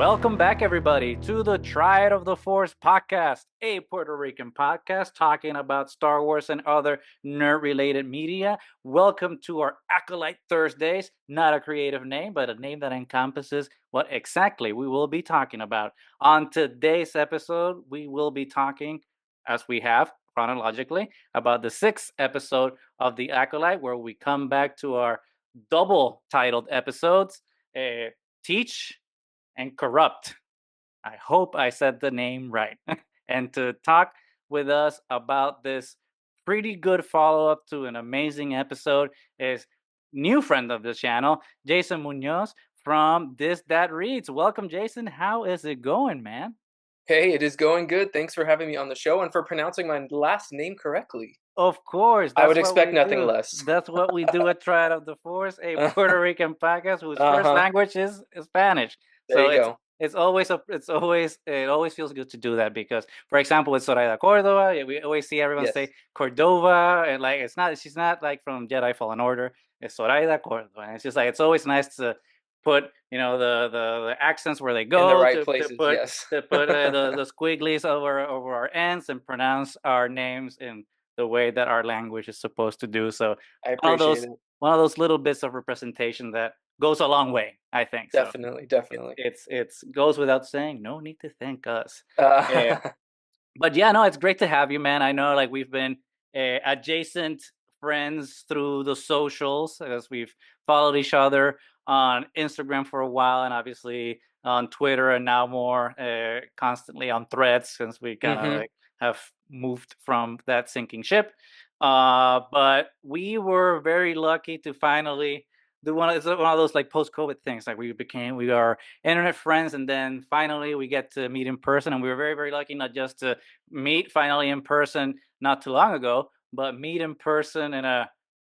Welcome back, everybody, to the Triad of the Force podcast, a Puerto Rican podcast talking about Star Wars and other nerd related media. Welcome to our ACOLYTE Thursdays, not a creative name, but a name that encompasses what exactly we will be talking about. On today's episode, we will be talking, as we have chronologically, about the sixth episode of the ACOLYTE, where we come back to our double titled episodes. Teach and Corrupt. I hope I said the name right. And to talk with us about this pretty good follow up to an amazing episode is new friend of the channel, Jason Muñoz from This That Reads. Welcome, Jason. How is it going, man? Hey, it is going good. Thanks for having me on the show and for pronouncing my last name correctly. Of course, I that's would what expect we nothing do. less. That's what we do at Triad of the Force, a Puerto Rican podcast whose first Uh-huh. language is Spanish. There So you it's go. it's always it always feels good to do that because, for example, with Soraya Cordova, we always see everyone say Yes. Cordova, and like she's not like from Jedi Fallen Order. It's Soraya Cordova, and it's just like it's always nice to put the accents where they In the go right places, yes. to put the squigglies over our ends and pronounce our names in the way that our language is supposed to do. So I one of appreciate those it. one of those little bits of representation that goes a long way, I think. So Definitely, definitely. it's goes without saying. No need to thank us. Uh, Uh, but yeah, no, it's great to have you, man. I know like we've been adjacent friends through the socials as we've followed each other on Instagram for a while, and obviously on Twitter, and now more constantly on Threads since we kind of hmm like have moved from that sinking ship. But we were very lucky to finally do it's one of those like post-COVID things. Like we are internet friends, and then finally we get to meet in person, and we were very very lucky not just to meet finally in person not too long ago, but meet in person in a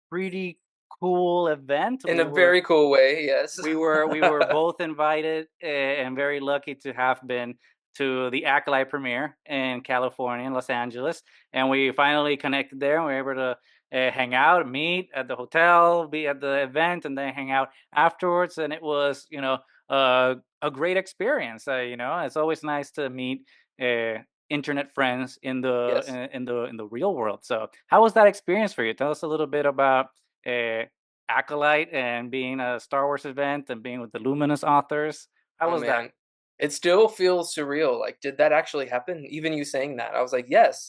pretty cool event. In a very cool way, yes. We were both invited and very lucky to have been to the Acolyte premiere in California, in Los Angeles, and we finally connected there. And we were able to hang out, meet at the hotel, be at the event, and then hang out afterwards. And it was, a great experience. It's always nice to meet uh, internet friends in the Yes. in the real world. So, how was that experience for you? Tell us a little bit about. Acolyte and being a Star Wars event and being with the Luminous authors. How Oh was that? man, it still feels surreal. Like, did that actually happen? Even you saying that, I was like, yes,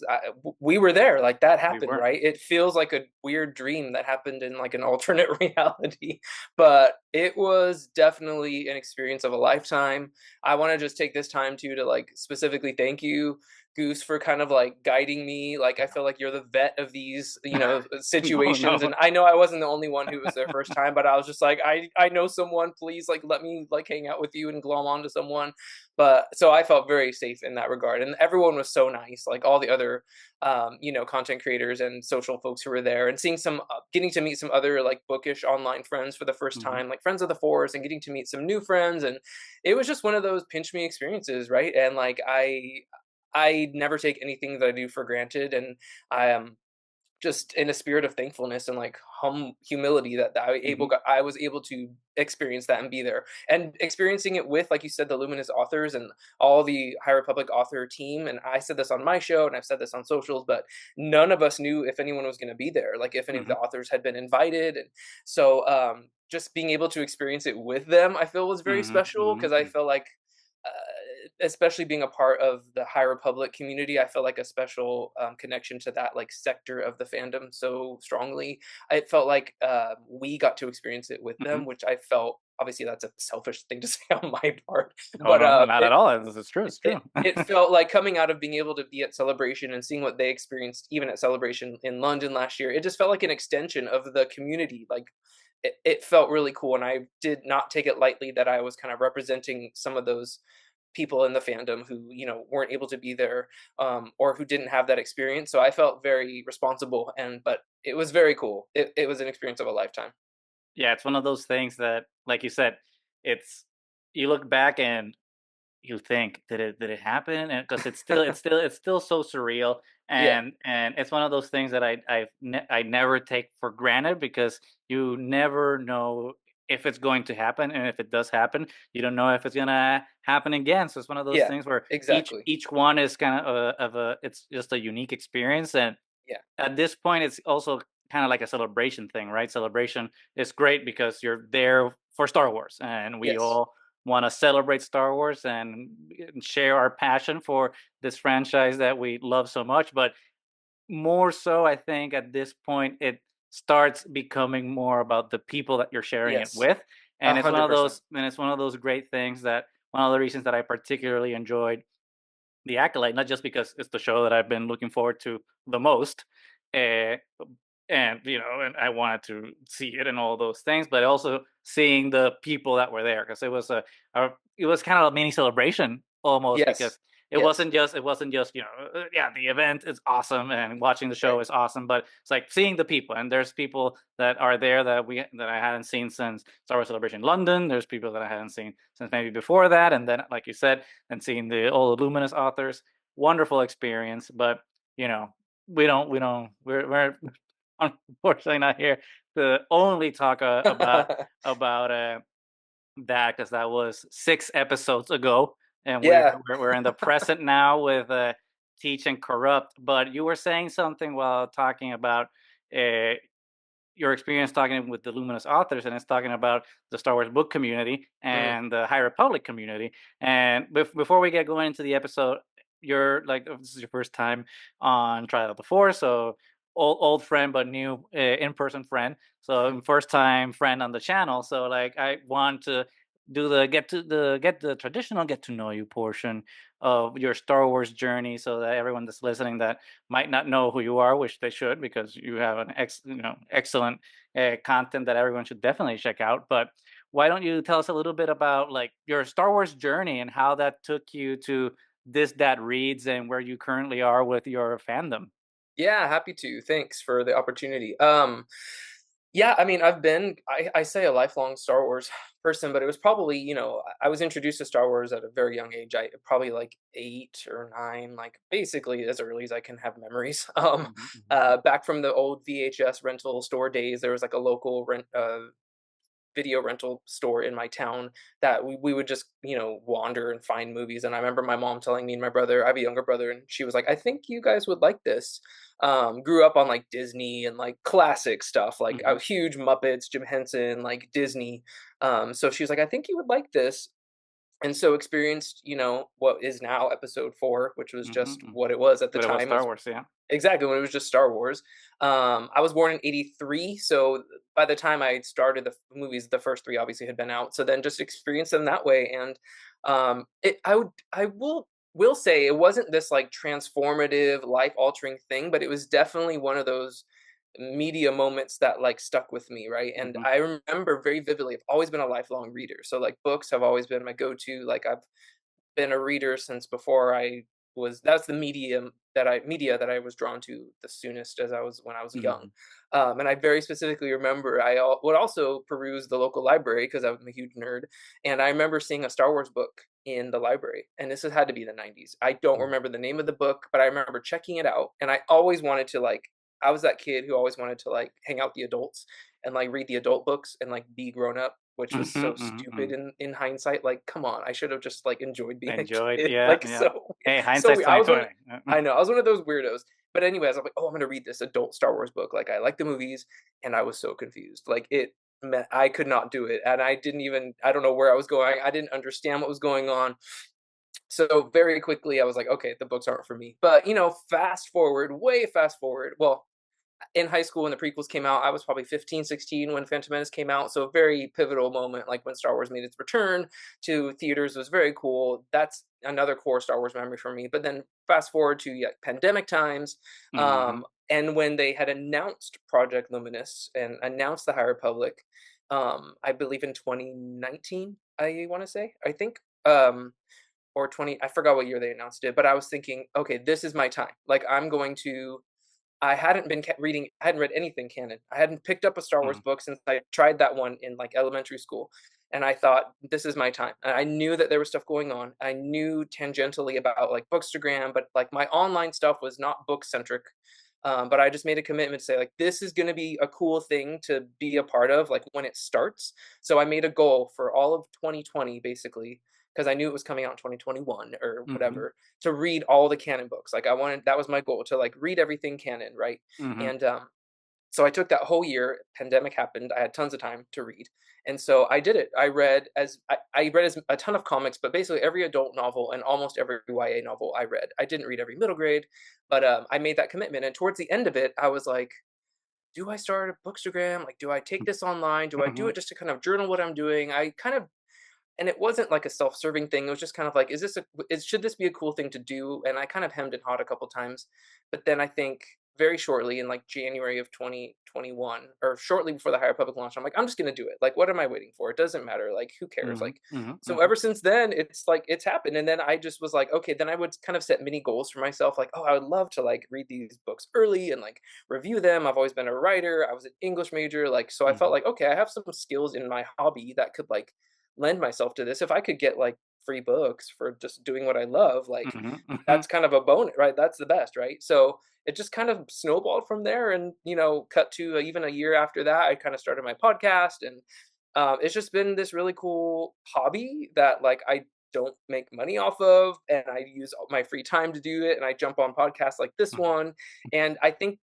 we were there. Like that We happened, were. right? It feels like a weird dream that happened in like an alternate reality, but it was definitely an experience of a lifetime. I want to just take this time to like specifically thank you, Goose, for kind of like guiding me. Like I feel like you're the vet of these, No, situations. no. And I know I wasn't the only one who was their first time, but I was just like, I know someone. Please, like, let me like hang out with you and glom onto someone. But so I felt very safe in that regard, and everyone was so nice. Like all the other, content creators and social folks who were there, and seeing getting to meet some other like bookish online friends for the first Mhm. time, like friends of the force, and getting to meet some new friends, and it was just one of those pinch me experiences, right? And like I never take anything that I do for granted, and I am just in a spirit of thankfulness and like humility that Mhm. I was able to experience that and be there and experiencing it with, like you said, the luminous authors and all the High Republic author team. And I said this on my show and I've said this on socials, but none of us knew if anyone was going to be there, like if any of the Mhm. authors had been invited. And so just being able to experience it with them, I feel was very Mhm. special because Mhm. I Mhm. felt like especially being a part of the High Republic community, I feel like a special connection to that like sector of the fandom so strongly. I felt like we got to experience it with them, Mhm. which I felt obviously that's a selfish thing to say on my part, No, but no, not at all. It's true. It's true. it felt like coming out of being able to be at Celebration and seeing what they experienced even at Celebration in London last year. It just felt like an extension of the community. Like it felt really cool, and I did not take it lightly that I was kind of representing some of those people in the fandom who weren't able to be there, or who didn't have that experience. So I felt very responsible, and but it was very cool. It was an experience of a lifetime. Yeah, it's one of those things that, like you said, it's you look back and you think, did it happen? And because it's still so surreal, Yeah. and it's one of those things that I never take for granted because you never know if it's going to happen, and if it does happen, you don't know if it's gonna happen again. So it's one of those Yeah, things where exactly. each one is kind of a it's just a unique experience, and Yeah. at this point, it's also kind of like a celebration thing, right? Celebration is great because you're there for Star Wars, and we Yes. all want to celebrate Star Wars and share our passion for this franchise that we love so much. But more so, I think at this point, it starts becoming more about the people that you're sharing it Yes. with, and it's one of 100%. those great things that one of the reasons that I particularly enjoyed the Acolyte, not just because it's the show that I've been looking forward to the most, uh, and and I wanted to see it and all those things, but also seeing the people that were there because a it was kind of a mini celebration almost Yes. because Yes. it wasn't just yeah, the event is awesome and watching the show Right. is awesome, but it's like seeing the people, and there's people that are there that I hadn't seen since Star Wars Celebration London. There's people that I hadn't seen since maybe before that, and then like you said, and seeing the all the Luminous authors, wonderful experience. But you know we're unfortunately not here to only talk about that because that was 6 episodes ago, and Yeah. we're in the present now with Teach and Corrupt. But you were saying something while talking about uh, your experience talking with the Luminous authors, and it's talking about the Star Wars book community Mhm. and the High Republic community. And before we get going into the episode, you're like, this is your first time on Trial of the Force, so old friend but new in person friend. So first time friend on the channel. So like, I want to do the get the traditional get to know you portion of your Star Wars journey, so that everyone that's listening that might not know who you are, which they should, because you have an excellent content that everyone should definitely check out. But why don't you tell us a little bit about like your Star Wars journey and how that took you to this that reads and where you currently are with your fandom? Yeah, happy to. Thanks for the opportunity. Yeah, I mean, I say a lifelong Star Wars person, but it was probably, I was introduced to Star Wars at a very young age. I probably like 8 or 9, like basically as early as I can have memories. Mhm, mhm, Back from the old VHS rental store days, there was like a local video rental store in my town that we would just wander and find movies. And I remember my mom telling me and my brother, I have a younger brother, and she was like, I think you guys would like this. Grew up on like Disney and like classic stuff, like mhm, huge Muppets, Jim Henson, like Disney. So she was like, I think you would like this. And so experienced, what is now episode 4, which was mhm, just mhm. what it was at the But it was time. Star Wars, yeah. Exactly, when it was just Star Wars. I was born in '83, so by the time I started the movies, the first 3 obviously had been out. So then just experienced them that way, and I will say it wasn't this like transformative, life altering thing, but it was definitely one of those media moments that like stuck with me, right? And Mhm, I remember very vividly. I've always been a lifelong reader, so like books have always been my go-to. Like I've been a reader since before I was that's the media that I was drawn to the soonest as I was when I was young. mhm, And I very specifically remember would also peruse the local library because I'm a huge nerd, and I remember seeing a Star Wars book in the library, and had to be the '90s. I don't mhm, remember the name of the book, but I remember checking it out, and I always wanted to like. I was that kid who always wanted to like hang out with the adults and like read the adult books and like be grown up, which was mhm, so mhm, stupid mhm. in hindsight. Like, come on, I should have just like enjoyed being a Enjoyed, kid. yeah, Like, yeah. Hey, so hindsight's weird. I was one. 2020. I know I was one of those weirdos. But anyways, I'm like, oh, I'm gonna read this adult Star Wars book. Like, I like the movies, and I was so confused. Like, it meant I could not do it, and I didn't even. I don't know where I was going. I didn't understand what was going on. So very quickly, I was like, okay, the books aren't for me. But fast forward, way fast forward. Well, in high school when the prequels came out, I was probably 15, 16 when Phantom Menace came out. So a very pivotal moment, like when Star Wars made its return to theaters, was very cool. That's another core Star Wars memory for me. But then fast forward to pandemic times, Mhm, and when they had announced Project Luminous and announced the High Republic, I believe in 2019, I want to say, I think. Or 20, I forgot what year they announced it, but I was thinking, okay, this is my time. Like, I'm going to I hadn't been reading. I hadn't read anything canon. I hadn't picked up a Star Wars mhm, book since I tried that one in like elementary school, and I thought this is my time. And I knew that there was stuff going on. I knew tangentially about like Bookstagram, but like my online stuff was not book centric. But I just made a commitment to say, like, this is going to be a cool thing to be a part of, like when it starts. So I made a goal for all of 2020, basically, because I knew it was coming out in 2021 or Mm-hmm. whatever, to read all the canon books. Like I wanted, that was my goal, to like read everything canon, right? Mm-hmm. And so I took that whole year. Pandemic happened. I had tons of time to read, and so I did it. I read as a ton of comics, but basically every adult novel and almost every YA novel I read. I didn't read every middle grade, but I made that commitment. And towards the end of it, I was like, do I start a bookstagram? Like, do I take this online? Do I do Mm-hmm. it just to kind of journal what I'm doing? I kind of, and it wasn't like a self-serving thing. It was just kind of like, should this be a cool thing to do? And I kind of hemmed and hawed a couple times, but then I think very shortly in like January of 2021, or shortly before the High Republic launch, I'm like, I'm just gonna do it. Like, what am I waiting for? It doesn't matter. Like, who cares? Mm-hmm. Like, so Mm-hmm. ever since then, it's like it's happened. And then I just was like, okay, then I would kind of set mini goals for myself. Like, oh, I would love to like read these books early and like review them. I've always been a writer. I was an English major. Like, so I felt Mm-hmm. like, okay, I have some skills in my hobby that could like lend myself to this. If I could get like free books for just doing what I love, like Mm-hmm. that's kind of a bonus, right? That's the best, right? So it just kind of snowballed from there. And, cut to even a year after that, I kind of started my podcast. And it's just been this really cool hobby that like I don't make money off of, and I use all my free time to do it, and I jump on podcasts like this Mm-hmm. one. And I think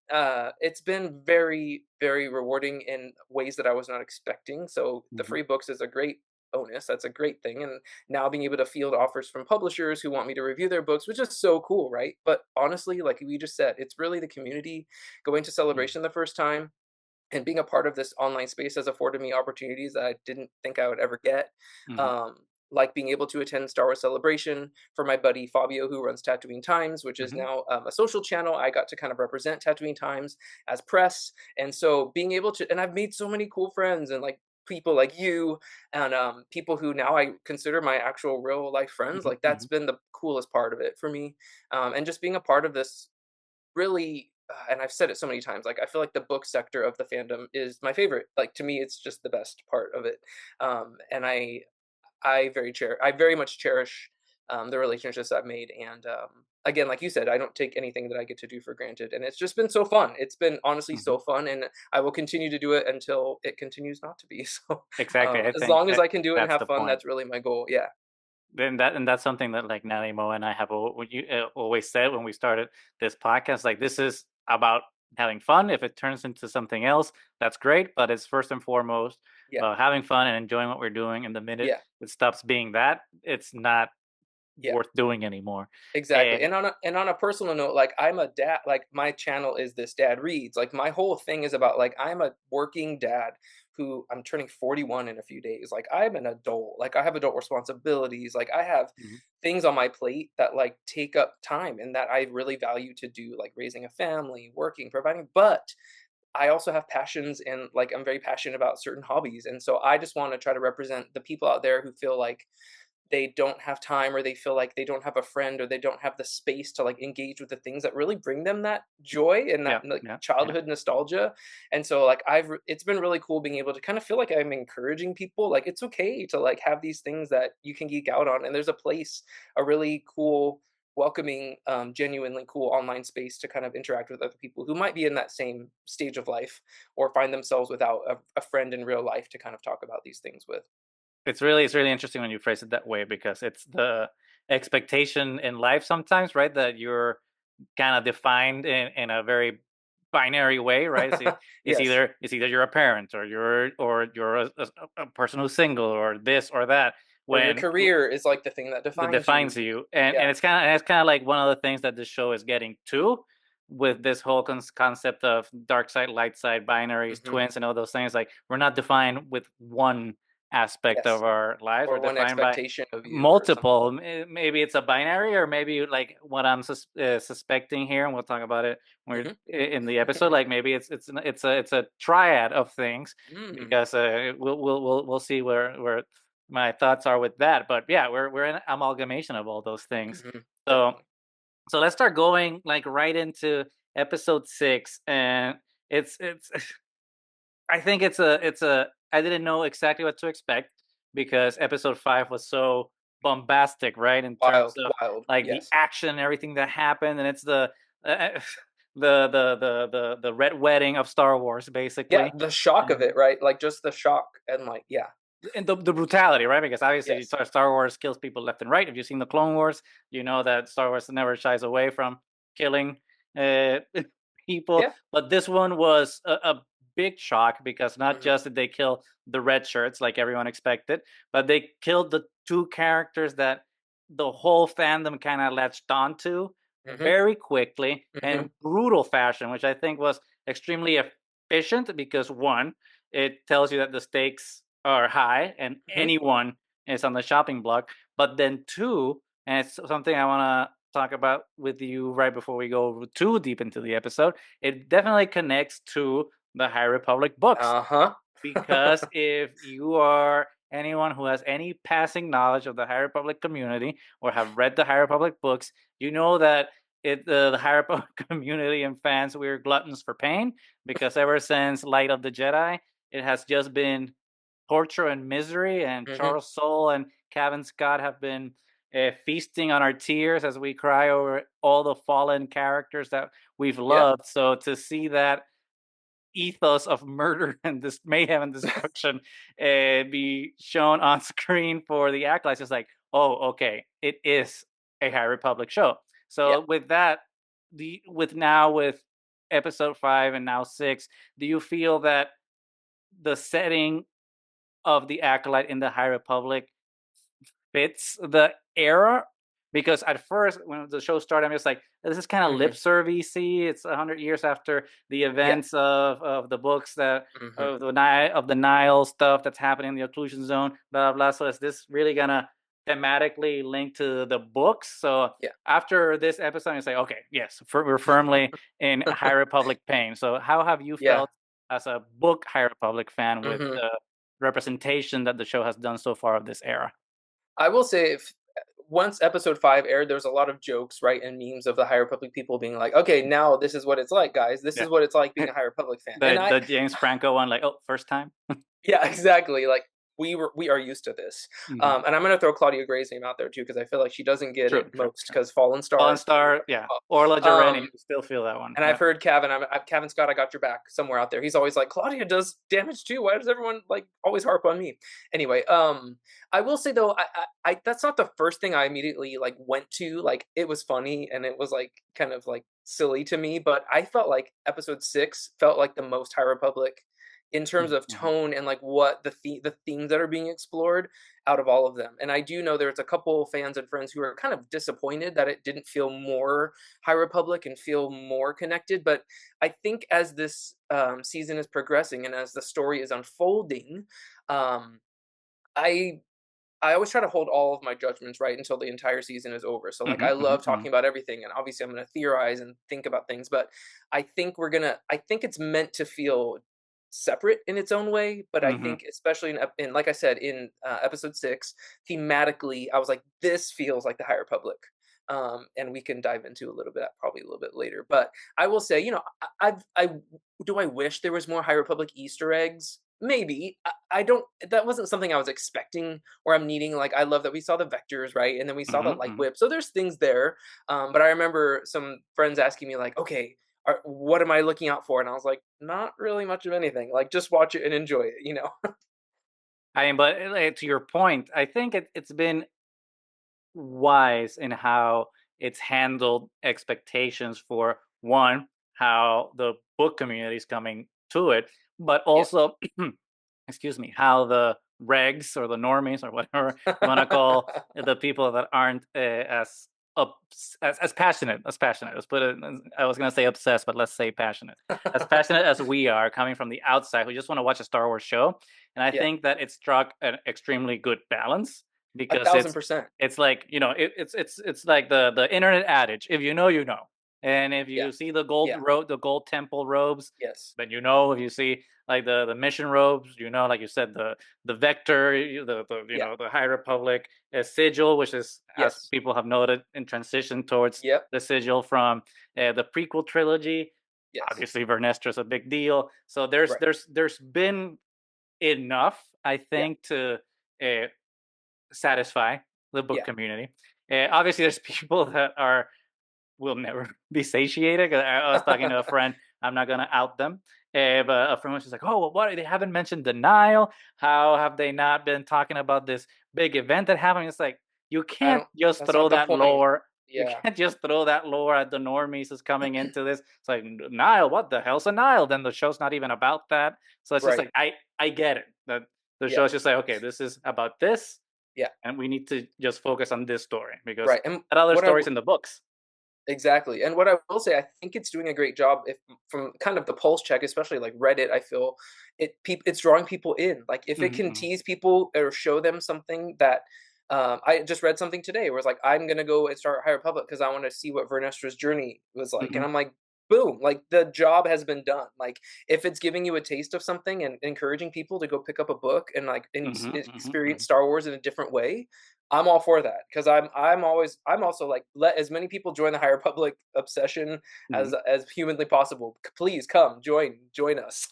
it's been very, very rewarding in ways that I was not expecting. So the Mm-hmm. free books is a great bonus. That's a great thing. And now being able to field offers from publishers who want me to review their books, which is so cool, right? But honestly, like we just said, it's really the community. Going to Celebration the first time and being a part of this online space has afforded me opportunities that I didn't think I would ever get. Mm-hmm. Um, like being able to attend Star Wars Celebration for my buddy Fabio, who runs Tatooine Times, which is Mm-hmm. now a social channel. I got to kind of represent Tatooine Times as press, and so being able to, and I've made so many cool friends and like people like you, and people who now I consider my actual real life friends. Like Mm-hmm. that's been the coolest part of it for me, and just being a part of this really, and I've said it so many times, like I feel like the book sector of the fandom is my favorite. Like to me, it's just the best part of it. And I very much cherish the relationships I've made. And again, like you said, I don't take anything that I get to do for granted. And it's just been so fun. It's been honestly Mm-hmm. so fun, and I will continue to do it until it continues not to be. So Exactly. I as think long as I can do it and that's have the fun, point. that's really my goal. Yeah. And that's something that like Nanimo and I have always said when we started this podcast. Like this is about having fun. If it turns into something else, that's great. But it's first and foremost Yeah. about having fun and enjoying what we're doing. And the minute Yeah. it stops being that, it's not Yeah. worth doing anymore. Exactly. And And on a personal note, like I'm a dad, like my channel is This Dad Reads. Like my whole thing is about like I'm a working dad who I'm turning 41 in a few days. Like I'm an adult. Like I have adult responsibilities. Like I have Mhm, things on my plate that like take up time and that I really value to do, like raising a family, working, providing. But I also have passions, and like I'm very passionate about certain hobbies. And so I just want to try to represent the people out there who feel like they don't have time, or they feel like they don't have a friend, or they don't have the space to like engage with the things that really bring them that joy and that yeah, like yeah, yeah. childhood nostalgia. And so like it's been really cool being able to kind of feel like I'm encouraging people, like it's okay to like have these things that you can geek out on, and there's a place, a really cool, welcoming, genuinely cool online space to kind of interact with other people who might be in that same stage of life, or find themselves without a friend in real life to kind of talk about these things with. It's really interesting when you phrase it that way because it's the expectation in life sometimes, right? That you're kind of defined in a very binary way, right? Yes. It's either you're a parent or you're a person who's single or this or that. Or your When career is like the thing that that defines defines you. you, Yeah. and it's kind of like one of the things that this show is getting to with this whole concept of dark side, light side, binaries, Mhm. twins, and all those things. Like we're not defined with one aspect of Yes. our lives. We're Or one defined by expectation of you or something. multiple. Maybe it's a binary, or maybe like what I'm suspecting here, and we'll talk about it when Mhm. in the episode. Like maybe it's a triad of things Mm. because we'll see where my thoughts are with that. But yeah, we're an amalgamation of all those things. Mhm. So Definitely. so let's start going like right into episode 6, and it's I think it's a I didn't know exactly what to expect because episode 5 was so bombastic, right? In terms Wild, of wild. like the Yes. action and everything that happened, and it's the uh, the red wedding of Star Wars, Yeah, basically. the shock of And it, right? Like just the shock and like, yeah. the brutality, right? Because obviously Yes. Star Wars kills people left and right. If you've seen the Clone Wars, you know that Star Wars never shies away from killing uh, people. Yeah. But this one was a big shock because not Mhm. just did they kill the red shirts like everyone expected, but they killed the two characters that the whole fandom kind of latched onto Mhm. very quickly and Mhm. in brutal fashion, which I think was extremely efficient because one, it tells you that the stakes are high and Mhm. anyone is on the shopping block. But then two, and it's something I want to talk about with you right before we go too deep into the episode, it definitely connects to the High Republic books. Uh-huh. Because if you are anyone who has any passing knowledge of the High Republic community or have read the High Republic books, you know that the High Republic community and fans, we're gluttons for pain because ever since Light of the Jedi, it has just been torture and misery. And Mhm. Charles Soule and Kevin Scott have been feasting on our tears as we cry over all the fallen characters that we've Yeah. loved. So to see that ethos of murder and this mayhem and destruction be shown on screen for the acolytes is like, oh, okay, it is a High Republic show. Yeah. So with that, with episode 5 and now 6, do you feel that the setting of the acolyte in the High Republic fits the era? Because at first, when the show started, I'm just like, this is kind of lip Mhm. servicey. It's 100 years after the Yeah. events of the books that Mhm. of the Nile stuff that's happening in the occlusion zone. Blah blah. So is this really gonna thematically link to the books? So Yeah. after this episode, you say, okay, yes, we're firmly in High Republic pain. So how have you Yeah. felt as a book High Republic fan with Mhm. the representation that the show has done so far of this era? I will say if once episode 5 aired, there was a lot of jokes, right, and memes of the High Republic people being like, "Okay, now this is what it's like, guys. This Yeah. is what it's like being a High Republic fan." And The James Franco one, like, oh, first time? yeah, exactly. Like we are used to this. Mhm. And I'm gonna throw Claudia Gray's name out there too because I feel like she doesn't get True, it true, most true. because Fallen Fallen Star. Star, yeah. Orla Jareni, Um, still feel that one. and I've Yeah. heard Kevin Scott, I got your back somewhere out there. He's always like, Claudia does damage too. Why does everyone like always harp on me? Anyway, I will say though, I that's not the first thing I immediately like went to. Like it was funny and it was like kind of like silly to me, but I felt like episode 6 felt like the most High Republic in terms Mhm, of mhm, tone and like what the themes that are being explored out of all of them. And I do know there's a couple fans and friends who are kind of disappointed that it didn't feel more High Republic and feel more connected. But I think as this season is progressing and as the story is unfolding, um, I I always try to hold all of my judgments right until the entire season is over. So like mhm, I mhm, love mhm. talking about everything and obviously I'm going to theorize and think about things, but I think it's meant to feel separate in its own way, but I Mhm. think especially in like I said in episode 6, thematically I was like this feels like the High Republic. And we can dive into a little bit probably a little bit later. But I will say, you know, I do I wish there was more High Republic Easter eggs? Maybe. I don't that wasn't something I was expecting or I'm needing. Like I love that we saw the vectors, right? And then we saw the Mhm, light mhm. whip. So there's things there. But I remember some friends asking me like, okay, what am I looking out for? And I was like, not really much of anything. Like just watch it and enjoy it, you know? I mean, but to your point, I think it's been wise in how it's handled expectations for one, how the book community is coming to it, but Yeah. also excuse me, how the regs or the normies or whatever you want to call the people that aren't as passionate. Let's put it. I was going to say obsessed, but let's say passionate. As passionate as we are, coming from the outside, who just want to watch a Star Wars show, and I Yeah. think that it struck an extremely good balance A because thousand percent. it's like it's like the internet adage: if you know, you know. And if Yeah. you see the Yeah. the gold temple robes, Yes. then you know. If you see like the mission robes, you know, like you said, the vector, the Yeah. the High Republic sigil, which is, as Yes. people have noted, in transition towards Yep. the sigil from the prequel trilogy. Yes. Obviously, Vernestra's a big deal. So Right. there's been enough, I Yeah. think, to uh, satisfy the book Yeah. community. Obviously, there's people that are will never be satiated. 'Cause I was talking to a friend. I'm not gonna out them, but a friend was just like, "Oh, well, what? They haven't mentioned denial. How have they not been talking about this big event that happened?" It's like you I can't don't. just That's not throw the that point. lore. You Yeah. can't just throw that lore at the normies is coming into this. It's like Nile. What the hell's a Nile? Then the show's not even about that. So it's just Right. like I get it that the Yeah. show's just like, okay, this is about this, Yeah. and we need to just focus on this story because Right. And that other what I stories in the books. exactly. And what I will say, I think it's doing a great job if from kind of the pulse check, especially like Reddit, I feel it's drawing people in. Like if it can Mhm, tease people or show them something that I just read something today where it's like I'm gonna go and start High Republic because I want to see what Vernestra's journey was like. And mhm, I'm like, boom, like the job has been done. Like if it's giving you a taste of something and encouraging people to go pick up a book and like mhm, mhm, experience mhm, Star Wars in a different way, I'm all for that because I'm also like let as many people join the High Republic obsession mhm. as humanly possible. Please come join us.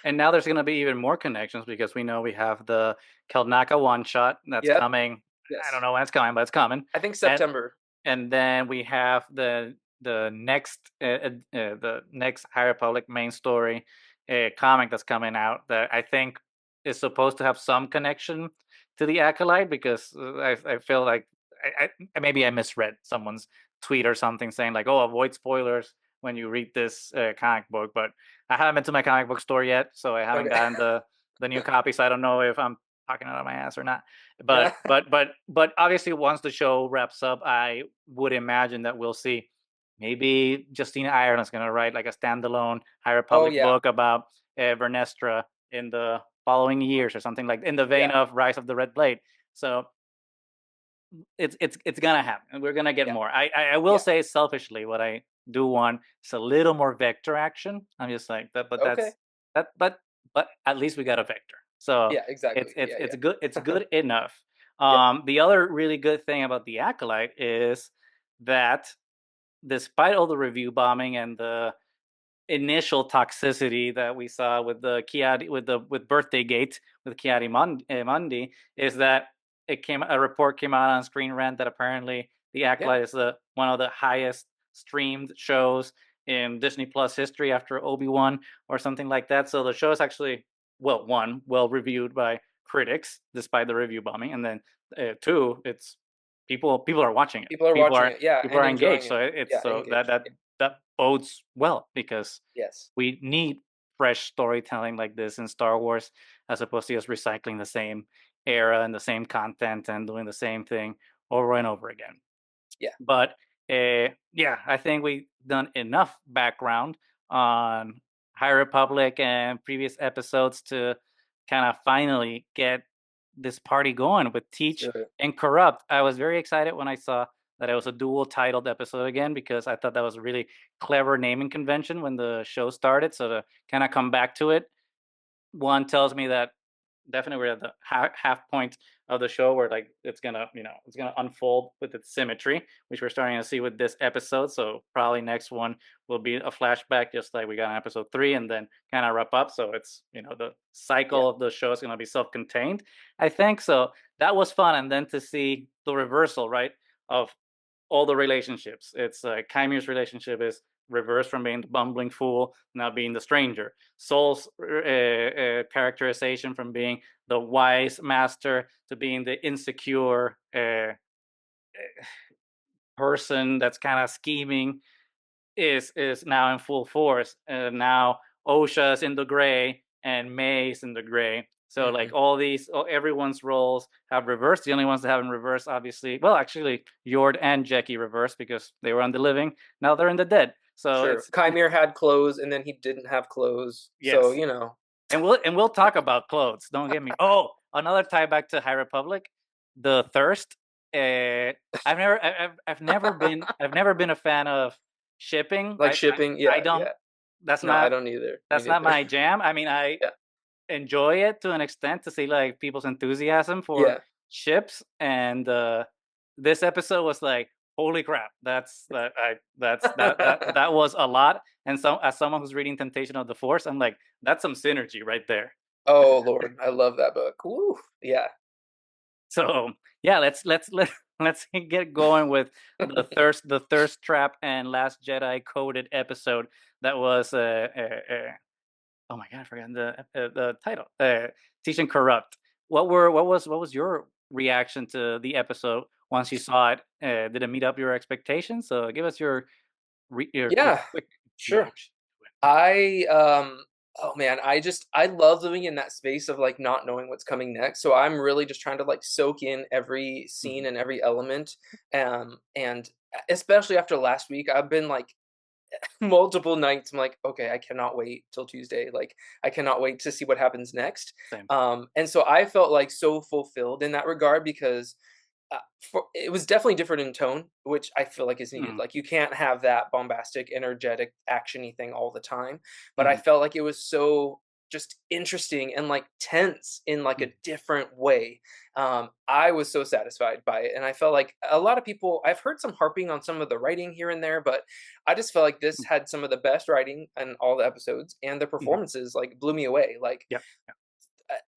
And now there's gonna be even more connections because we know we have the Kelnaka one shot that's Yep. coming. I don't Yes. know when it's coming, but it's coming. I think And September. and then we have the next High Republic main story comic that's coming out that I think is supposed to have some connection to the Acolyte because I feel like maybe I misread someone's tweet or something saying like, oh, avoid spoilers when you read this comic book, but I haven't been to my comic book store yet, so I haven't Okay. gotten the new copy, so I don't know if I'm talking out of my ass or not. But Yeah. obviously, once the show wraps up, I would imagine that we'll see maybe Justina Ireland's gonna write like a standalone High Oh Republic yeah. book about Vernestra in the following years or something like in the vein Yeah. of Rise of the Red Blade. So it's gonna happen, and we're gonna get Yeah. more. I will Yeah. say selfishly, what I do want is a little more Vector action. I'm just like that, but Okay. that's that, but at least we got a Vector, so Yeah, exactly. it's Yeah, it's good. It's yeah. good enough. Yeah. The other really good thing about the Acolyte is that despite all the review bombing and the initial toxicity that we saw with the Chiadi with Birthday Gate with Mundi is that a report came out on Screen Rant that apparently the Yeah. Acolyte is one of the highest streamed shows in Disney Plus history after Obi-Wan or something like that. So the show is actually well reviewed by critics despite the review bombing, and then two, it's people are watching it. People are People watching are it. Yeah, people and are engaged. enjoying So it. it's Yeah, so engaged. that bodes well because Yes. we need fresh storytelling like this in Star Wars as opposed to just recycling the same era and the same content and doing the same thing over and over again. Yeah. But yeah, I think we've done enough background on High Republic and previous episodes to kind of finally get this party going with Let's Teach do it. and Corrupt. I was very excited when I saw that it was a dual titled episode again because I thought that was a really clever naming convention when the show started. So to kind of come back to it, one tells me that definitely we're at the half point of the show where like it's gonna unfold with its symmetry, which we're starting to see with this episode. So probably next one will be a flashback, just like we got in episode 3, and then kind of wrap up. So it's the Yeah. cycle of the show is gonna be self-contained. I think so. That was fun, and then to see the reversal, right, of all the relationships. It's Kymir's relationship is reversed from being the bumbling fool, now being the stranger. Soul's characterization from being the wise master to being the insecure person that's kind of scheming is now in full force. And now Osha's in the gray and May's in the gray. So like Mhm. all these, everyone's roles have reversed. The only ones that haven't reversed, obviously, well, actually, Yord and Jackie reversed because they were on the living. Now they're in the dead. So Sure. it's Chimere had clothes and then he didn't have clothes. So, yes, and we'll talk about clothes. Don't get me. Oh, another tie back to High Republic, the thirst. Uh, I've never been a fan of shipping. like shipping. I Yeah, don't. yeah. That's No, I not don't either. Me that's not neither. my jam. I mean, I Yeah. enjoy it to an extent to see like people's enthusiasm for Yeah. ships, and this episode was like, holy crap, that was a lot. And so, as someone who's reading Temptation of the Force, I'm like, that's some synergy right there. Oh, Lord. I love that book. Woo. Yeah. So yeah, let's get going with the thirst trap and Last Jedi coded episode that was oh my god, I forgot the title. Teach and Corrupt. What was your reaction to the episode once you saw it? Did it meet up your expectations? So give us your Yeah, quick sure. reaction to it. I oh man, I love living in that space of like not knowing what's coming next. So I'm really just trying to like soak in every Mhm. scene and every element. And especially after last week, I've been like multiple nights. I'm like, okay, I cannot wait till Tuesday. Like, I cannot wait to see what happens next. Same. And so I felt like so fulfilled in that regard because it was definitely different in tone, which I feel like is needed. Mhm, Like you can't have that bombastic, energetic, actiony thing all the time. But I mhm, felt like it was so just interesting and like tense in like mhm, a different way. I was so satisfied by it, and I felt like a lot of people. I've heard some harping on some of the writing here and there, but I just felt like this mhm, had some of the best writing in all the episodes, and the mhm. performances like blew me away. Like Yep. Yep.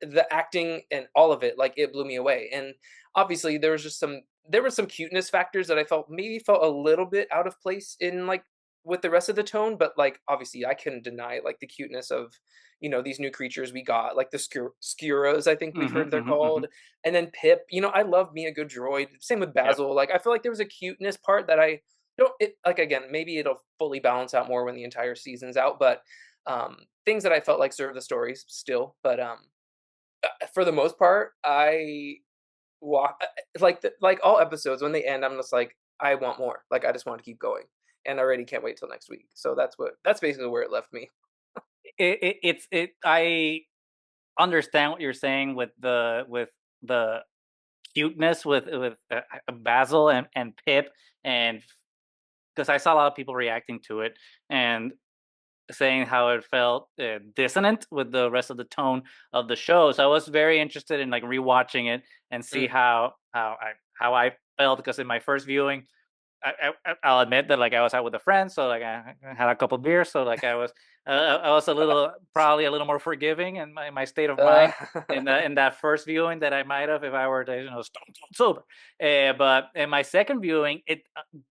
the acting and all of it, like it blew me away. And obviously there were some cuteness factors that I felt maybe felt a little bit out of place in like with the rest of the tone, but like obviously I couldn't deny like the cuteness of these new creatures we got, like the skuras, I think we've Mhm, heard they're mhm, called, mhm, and then Pip. I love me a good droid. Same with yep. Basil. Like I feel like there was a cuteness part that I don't it like again, maybe it'll fully balance out more when the entire season's out, but things that I felt like serve the stories still. But for the most part, I like all episodes when they end, I'm just like, I want more. Like I just want to keep going, and I already can't wait till next week. So that's basically where it left me. I understand what you're saying with the cuteness with Basil and Pip, and because I saw a lot of people reacting to it and saying how it felt dissonant with the rest of the tone of the show. So I was very interested in like rewatching it and see Mm. how I felt, because in my first viewing, I'll admit that like I was out with a friend, so like I had a couple beers, so like I was a little probably a little more forgiving in my state of Uh, mind in that first viewing that I might have if I were to stone cold sober. But in my second viewing, it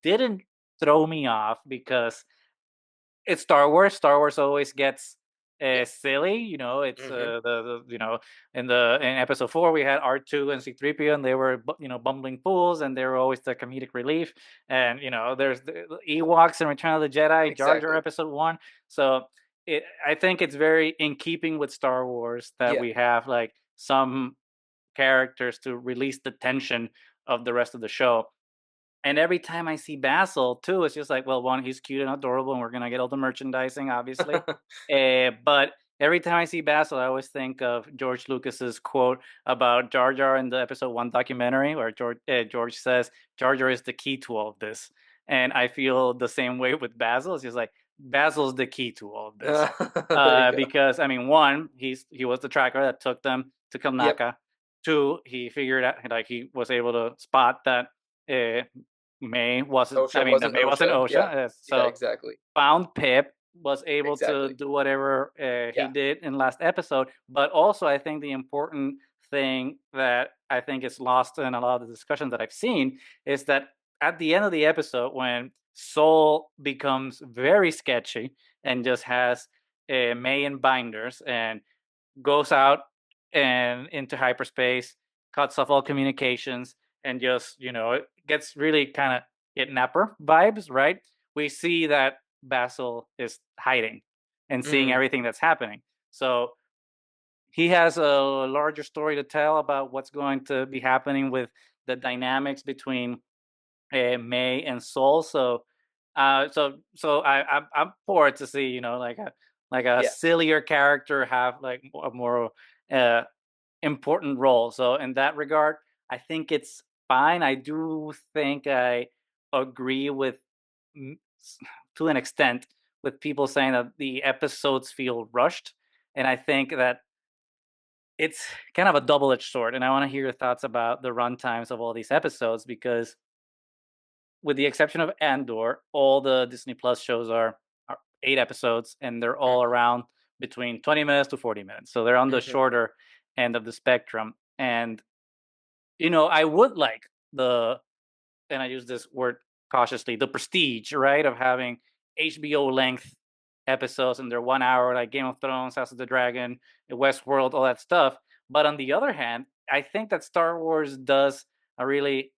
didn't throw me off because it's Star Wars. Star Wars always gets yeah. silly. It's Hmm. in episode 4 we had R2 and C3PO, and they were bumbling fools, and they were always the comedic relief. And there's the Ewoks in Return of the Jedi, Jar Jar Exactly. episode 1. So I think it's very in keeping with Star Wars that Yeah. we have like some characters to release the tension of the rest of the show. And every time I see Basil too, it's just like, well, one, he's cute and adorable, and we're gonna get all the merchandising, obviously. But every time I see Basil, I always think of George Lucas's quote about Jar Jar in the episode 1 documentary, where George says Jar Jar is the key to all of this, and I feel the same way with Basil. It's just like Basil's the key to all of this, There you go. because I mean, one, he was the tracker that took them to Yep. Kalnaka. Two, he figured out, like, he was able to spot that uh, May wasn't. I OSHA mean, that wasn't May wasn't OSHA. Yeah. OSHA. Yeah. So Exactly. found Pip, was able to Exactly. do whatever he Yeah. did in last episode. But also, I think the important thing that I think is lost in a lot of the discussion that I've seen is that at the end of the episode, when Soul becomes very sketchy and just has May in binders and goes out and into hyperspace, cuts off all communications, and just it gets really kind of kidnapper vibes, right? We see that Basil is hiding and seeing Mm. everything that's happening. So he has a larger story to tell about what's going to be happening with the dynamics between May and Soul. So I'm forward to see like a Yeah. sillier character have like a more uh, important role. So in that regard, I think it's fine. I do think I agree with mm, to an extent with people saying that the episodes feel rushed, and I think that it's kind of a double-edged sword. And I want to hear your thoughts about the run times of all these episodes, because with the exception of Andor, all the Disney Plus shows are 8 episodes, and they're all Hmm. around between 20 minutes to 40 minutes. So they're on the Hmm. shorter end of the spectrum. And I would like the, and I use this word cautiously, the prestige, right, of having HBO length episodes and they're 1 hour, like Game of Thrones, House of the Dragon, Westworld, all that stuff. But on the other hand, I think that Star Wars does a really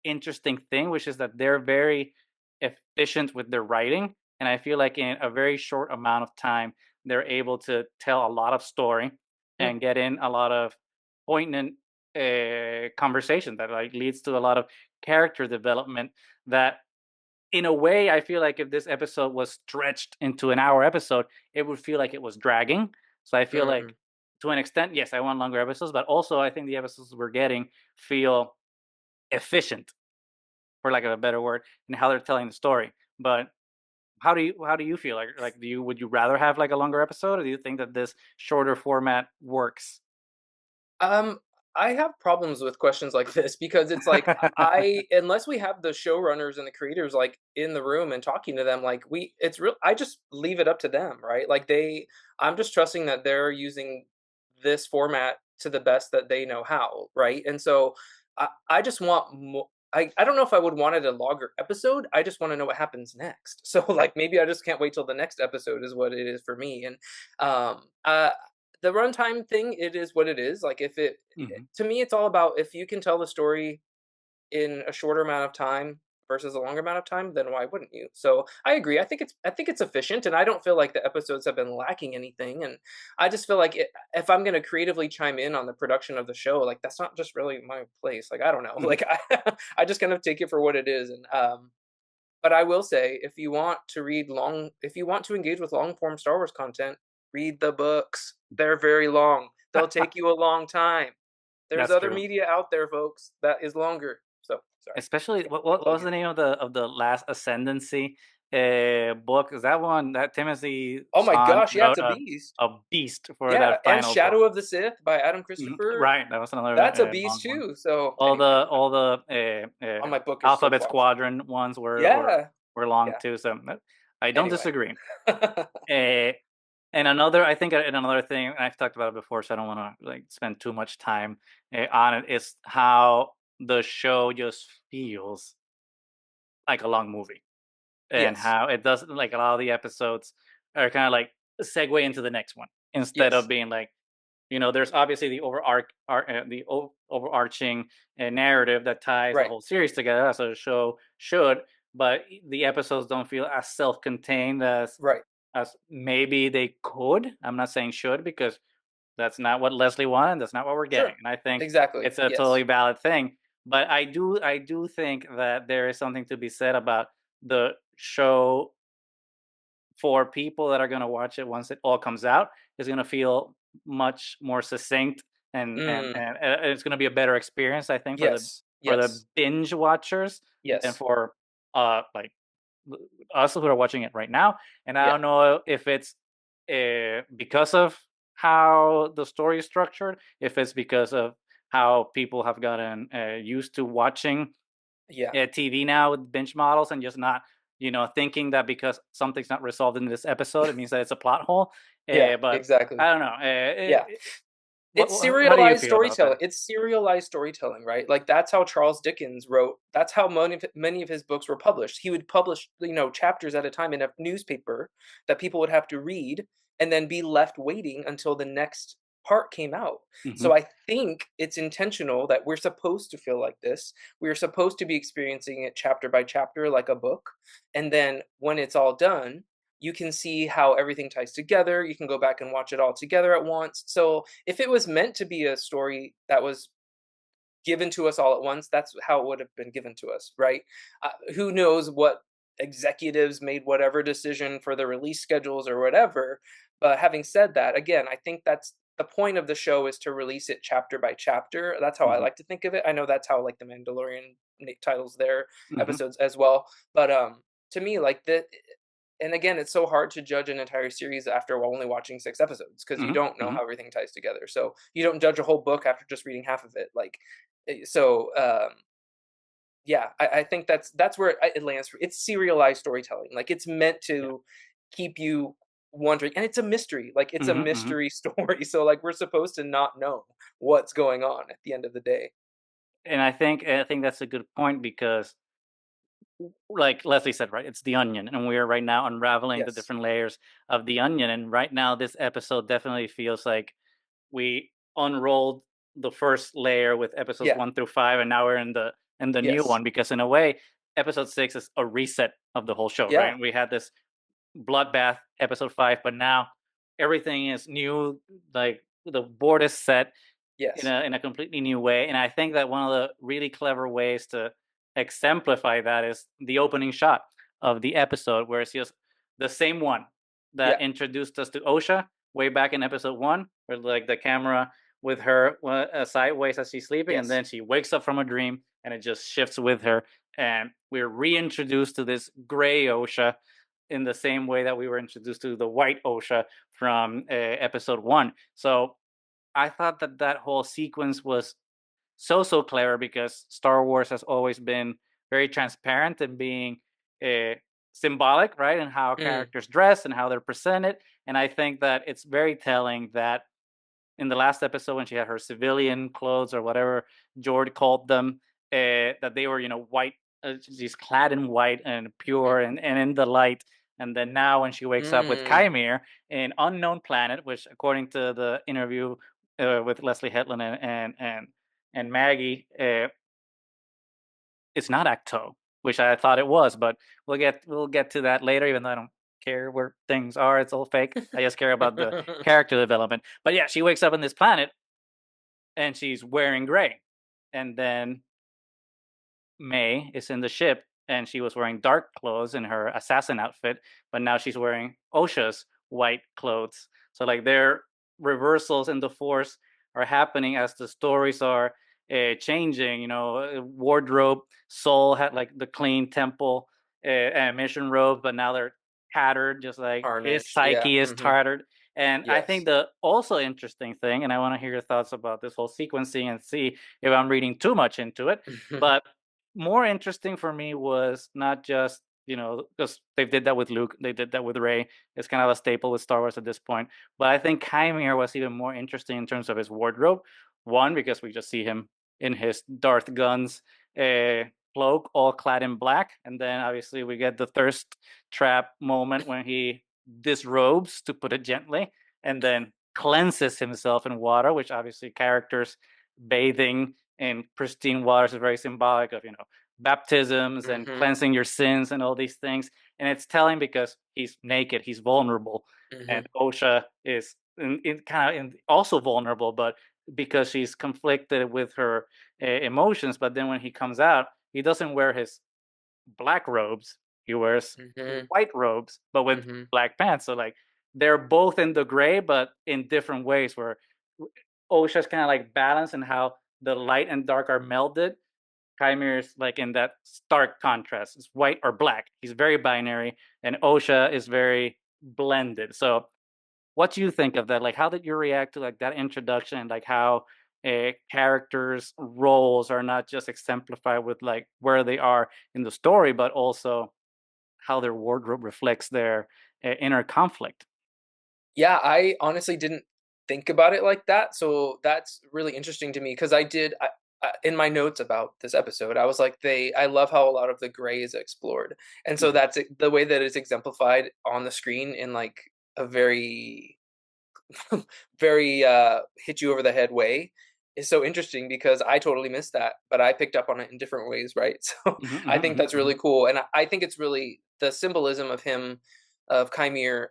interesting thing, which is that they're very efficient with their writing. And I feel like in a very short amount of time, they're able to tell a lot of story Mm, and get in a lot of poignant conversation that like leads to a lot of character development that in a way I feel like if this episode was stretched into an hour episode, it would feel like it was dragging. So I feel like mm. to an extent, yes, I want longer episodes, but also I think the episodes we're getting feel efficient, for lack of a better word, in how they're telling the story. But how do you feel like do you would you rather have like a longer episode, or do you think that this shorter format works? Um, I have problems with questions like this because it's like I unless we have the showrunners and the creators like in the room and talking to them, like it's real. I just leave it up to them, right? Like I'm just trusting that they're using this format to the best that they know how, right? And so I just want more. I don't know if I would wanted a longer episode. I just want to know what happens next. So like maybe I just can't wait till the next episode is what it is for me. And um uh the runtime thing, it is what it is. Like if it Mhm. to me, it's all about if you can tell the story in a shorter amount of time versus a longer amount of time, then why wouldn't you? So I agree. I think it's efficient, and I don't feel like the episodes have been lacking anything. And I just feel like if I'm going to creatively chime in on the production of the show, like that's not just really my place. Like I don't know. Mhm. Like I just kind of take it for what it is. And but I will say, if you want to engage with long form Star Wars content, read the books. They're very long. They'll take you a long time. There's That's other true. media out there, folks, that is longer. So sorry, Especially what plug was the in. name of the Last Ascendancy book? Is that one that Timothy Oh my Zahn gosh, yeah, it's wrote a beast. a beast for Yeah, that and final book? Shadow of the Sith by Adam Mhm. Christopher. Right, that was another That's a beast long one. too. So All anyway, the all the on my book is so Alphabet fast. Squadron ones Yeah, were long yeah. too. So I don't Anyway. disagree. Uh, and another, I think, and another thing, and I've talked about it before, so I don't want to like spend too much time on it. Is how the show just feels like a long movie, and Yes, how it does like a lot of the episodes are kind of like segue into the next one instead of yes, being like there's obviously the overarching narrative that ties the right, whole series together, as a show should, but the episodes don't feel as self-contained right. as maybe they could. I'm not saying should, because that's not what Leslie wanted. That's not what we're getting, Sure, and I think exactly. it's a Yes. totally valid thing. But I do think that there is something to be said about the show for people that are going to watch it once it all comes out. Is going to feel much more succinct, Mm, and it's going to be a better experience, I think, for the yes, for the yes, binge watchers than yes, for like us who are watching it right now. And I yeah, don't know if it's because of how the story is structured, if it's because of how people have gotten used to watching yeah, TV now with binge models, and just not thinking that because something's not resolved in this episode, it means that it's a plot hole. yeah, But exactly. I don't know. Yeah. How do you Serialized feel about storytelling. that? It's serialized storytelling, right? Like that's how Charles Dickens wrote. That's how many of his books were published. He would publish, chapters at a time in a newspaper that people would have to read and then be left waiting until the next part came out. Hmm. So I think it's intentional that we're supposed to feel like this. We're supposed to be experiencing it chapter by chapter like a book. And then when it's all done, you can see how everything ties together. You can go back and watch it all together at once. So if it was meant to be a story that was given to us all at once, that's how it would have been given to us, right? Who knows what executives made whatever decision for the release schedules or whatever. But having said that, again, I think that's the point of the show is to release it chapter by chapter. That's how I Hmm. like to think of it. I know that's how like the Mandalorian titles their Hmm. episodes as well. But to me, like the and again, it's so hard to judge an entire series after only watching 6 episodes because you Hmm. don't know Hmm. how everything ties together. So you don't judge a whole book after just reading half of it. Yeah, I think that's where it lands. It's serialized storytelling. Like it's meant Yeah. to keep you wondering, and it's a mystery. Like it's a Hmm. Hmm. mystery story. So like we're supposed to not know what's going on at the end of the day. And I think that's a good point because, like Leslie said, right, it's the onion, and we are right now unraveling the Yes. different layers of the onion. And right now, this episode definitely feels like we unrolled the first layer with episodes Yeah. 1 through 5, and now we're in the new Yes. one, because in a way, episode 6 is a reset of the whole show, right? Yeah. We had this bloodbath episode 5, but now everything is new. Like, the board is set in Yes. a completely new way. And I think that one of the really clever ways to exemplify that is the opening shot of the episode, where it's just the same one that Yeah. introduced us to Osha way back in episode 1, where like the camera with her sideways as she's sleeping, and Yes. then she wakes up from a dream and it just shifts with her, and we're reintroduced to this gray Osha in the same way that we were introduced to the white Osha from episode 1. So I thought that that whole sequence was so clever, because Star Wars has always been very transparent in being uh, symbolic, right, and how Mm. characters dress and how they're presented. And I think that it's very telling that in the last episode, when she had her civilian clothes or whatever George called them, that they were, white. She's clad in white and pure, Mhm. and in the light. And then now, when she wakes up with Mm. Kymir, an unknown planet, which, according to the interview with Leslie Hetland and Maggie, it's not ACOLYTE, which I thought it was. But we'll get to that later. Even though I don't care where things are, it's all fake. I just care about the character development. But yeah, she wakes up on this planet and she's wearing gray. And then May is in the ship and she was wearing dark clothes in her assassin outfit, but now she's wearing Osha's white clothes. So like their reversals in the force are happening as the stories are changing. Wardrobe Soul had like the clean temple and mission robes, but now they're tattered, just like his Tarnished. Yeah. psyche is Mhm. tattered. And I think Yes. the also interesting thing, and I want to hear your thoughts about this whole sequencing and see if I'm reading too much into it, but more interesting for me was not just, because they did that with Luke, they did that with Ray. It's kind of a staple with Star Wars at this point. But I think Kymir was even more interesting in terms of his wardrobe. One, because we just see him in his Darth Guns uh, cloak, all clad in black, and then obviously we get the thirst trap moment when he disrobes, to put it gently, and then cleanses himself in water, which obviously characters bathing in pristine waters is very symbolic of, baptisms and Mhm. cleansing your sins and all these things. And it's telling because he's naked, he's vulnerable, and Mhm. Osha is also vulnerable, but because she's conflicted with her emotions. But then when he comes out, he doesn't wear his black robes. He wears Mhm. white robes, but with Mhm. black pants. So like they're both in the gray, but in different ways. Where Osha's kind of like balanced in how the light and dark are melded. Kymir's like in that stark contrast. It's white or black. He's very binary, and Osha is very blended. So, what do you think of that? Like, how did you react to like that introduction, and like how characters' roles are not just exemplified with like where they are in the story, but also how their wardrobe reflects their inner conflict? Yeah, I honestly didn't think about it like that, so that's really interesting to me because in my notes about this episode, I was like, I love how a lot of the gray is explored, and so Mhm, that's the way that it's exemplified on the screen in like a very very hit you over the head way is so interesting because I totally missed that, but I picked up on it in different ways, right? So mhm, I mhm, think mhm, that's really mhm, cool, and I think it's really the symbolism of him, of Kymir,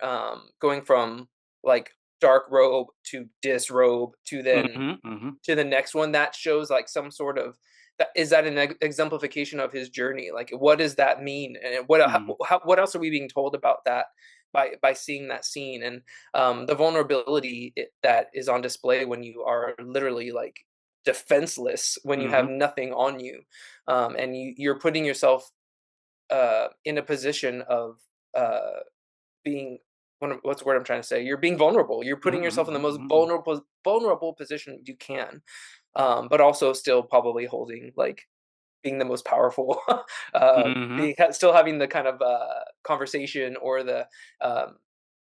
going from like dark robe to disrobe mhm, mhm, to the next one. That shows like some sort of that is that an exemplification of his journey. Like, what does that mean, and mhm, what else are we being told about that by seeing that scene and the vulnerability that is on display when you are literally like defenseless, when you have mhm, nothing on you, and you're putting yourself in a position of uh, being what's the word I'm trying to say? You're being vulnerable. You're mhm, putting mhm, yourself in the most mhm, vulnerable position you can, but also still probably holding like being the most powerful, mhm, mhm, still having the kind of conversation or the um,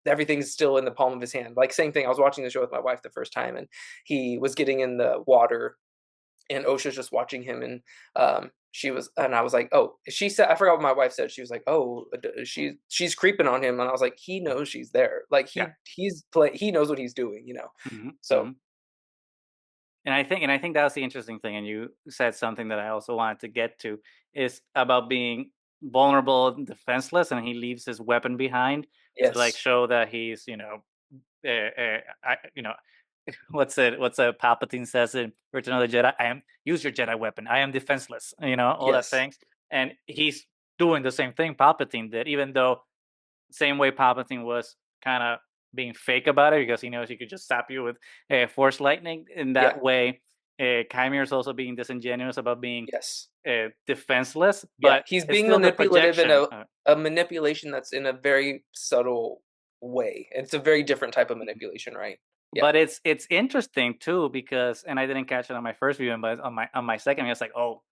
everything's still in the palm of his hand. Like same thing. I was watching the show with my wife the first time, and he was getting in the water and Osha's just watching him, and I was like, oh, she said, I forgot what my wife said. She was like, oh, she's creeping on him, and I was like, he knows she's there. Like Yeah. he knows what he's doing, Hmm. So And I think that's the interesting thing. And you said something that I also wanted to get to is about being vulnerable and defenseless, and he leaves his weapon behind to like yes, show that he's, what's a Palpatine says in Return of the Jedi? I am use your Jedi weapon. I am defenseless. All that yes, things, and he's doing the same thing Palpatine did, even though same way Palpatine was kind of being fake about it because he knows he could just zap you with Force lightning. In yeah, that way, Chimera is also being disingenuous about being yes. defenseless, Yeah, but he's it's being still the manipulative in projection. a manipulation that's in a very subtle way. It's a very different type of manipulation, right? Yeah. But it's interesting too because, and I didn't catch it on my first viewing, but on my second, it's like, oh,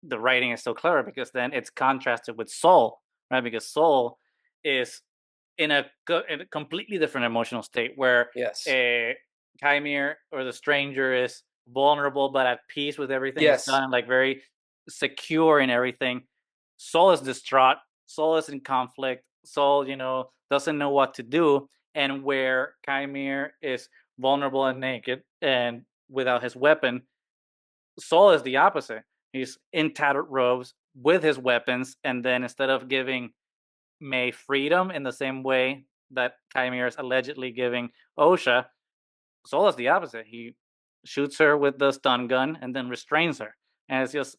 the writing is so clever because then it's contrasted with Soul, right? Because Soul is in a completely different emotional state where Yes. a Chimere or the stranger is vulnerable but at peace with everything he's Yes. done, like very secure in everything. Soul is distraught. Soul is in conflict. Soul, doesn't know what to do. And where Chimere is vulnerable and naked and without his weapon, Soul is the opposite. He's in tattered robes with his weapons, and then instead of giving May freedom in the same way that Chimera is allegedly giving Osha, Soul is the opposite. He shoots her with the stun gun and then restrains her. And it's just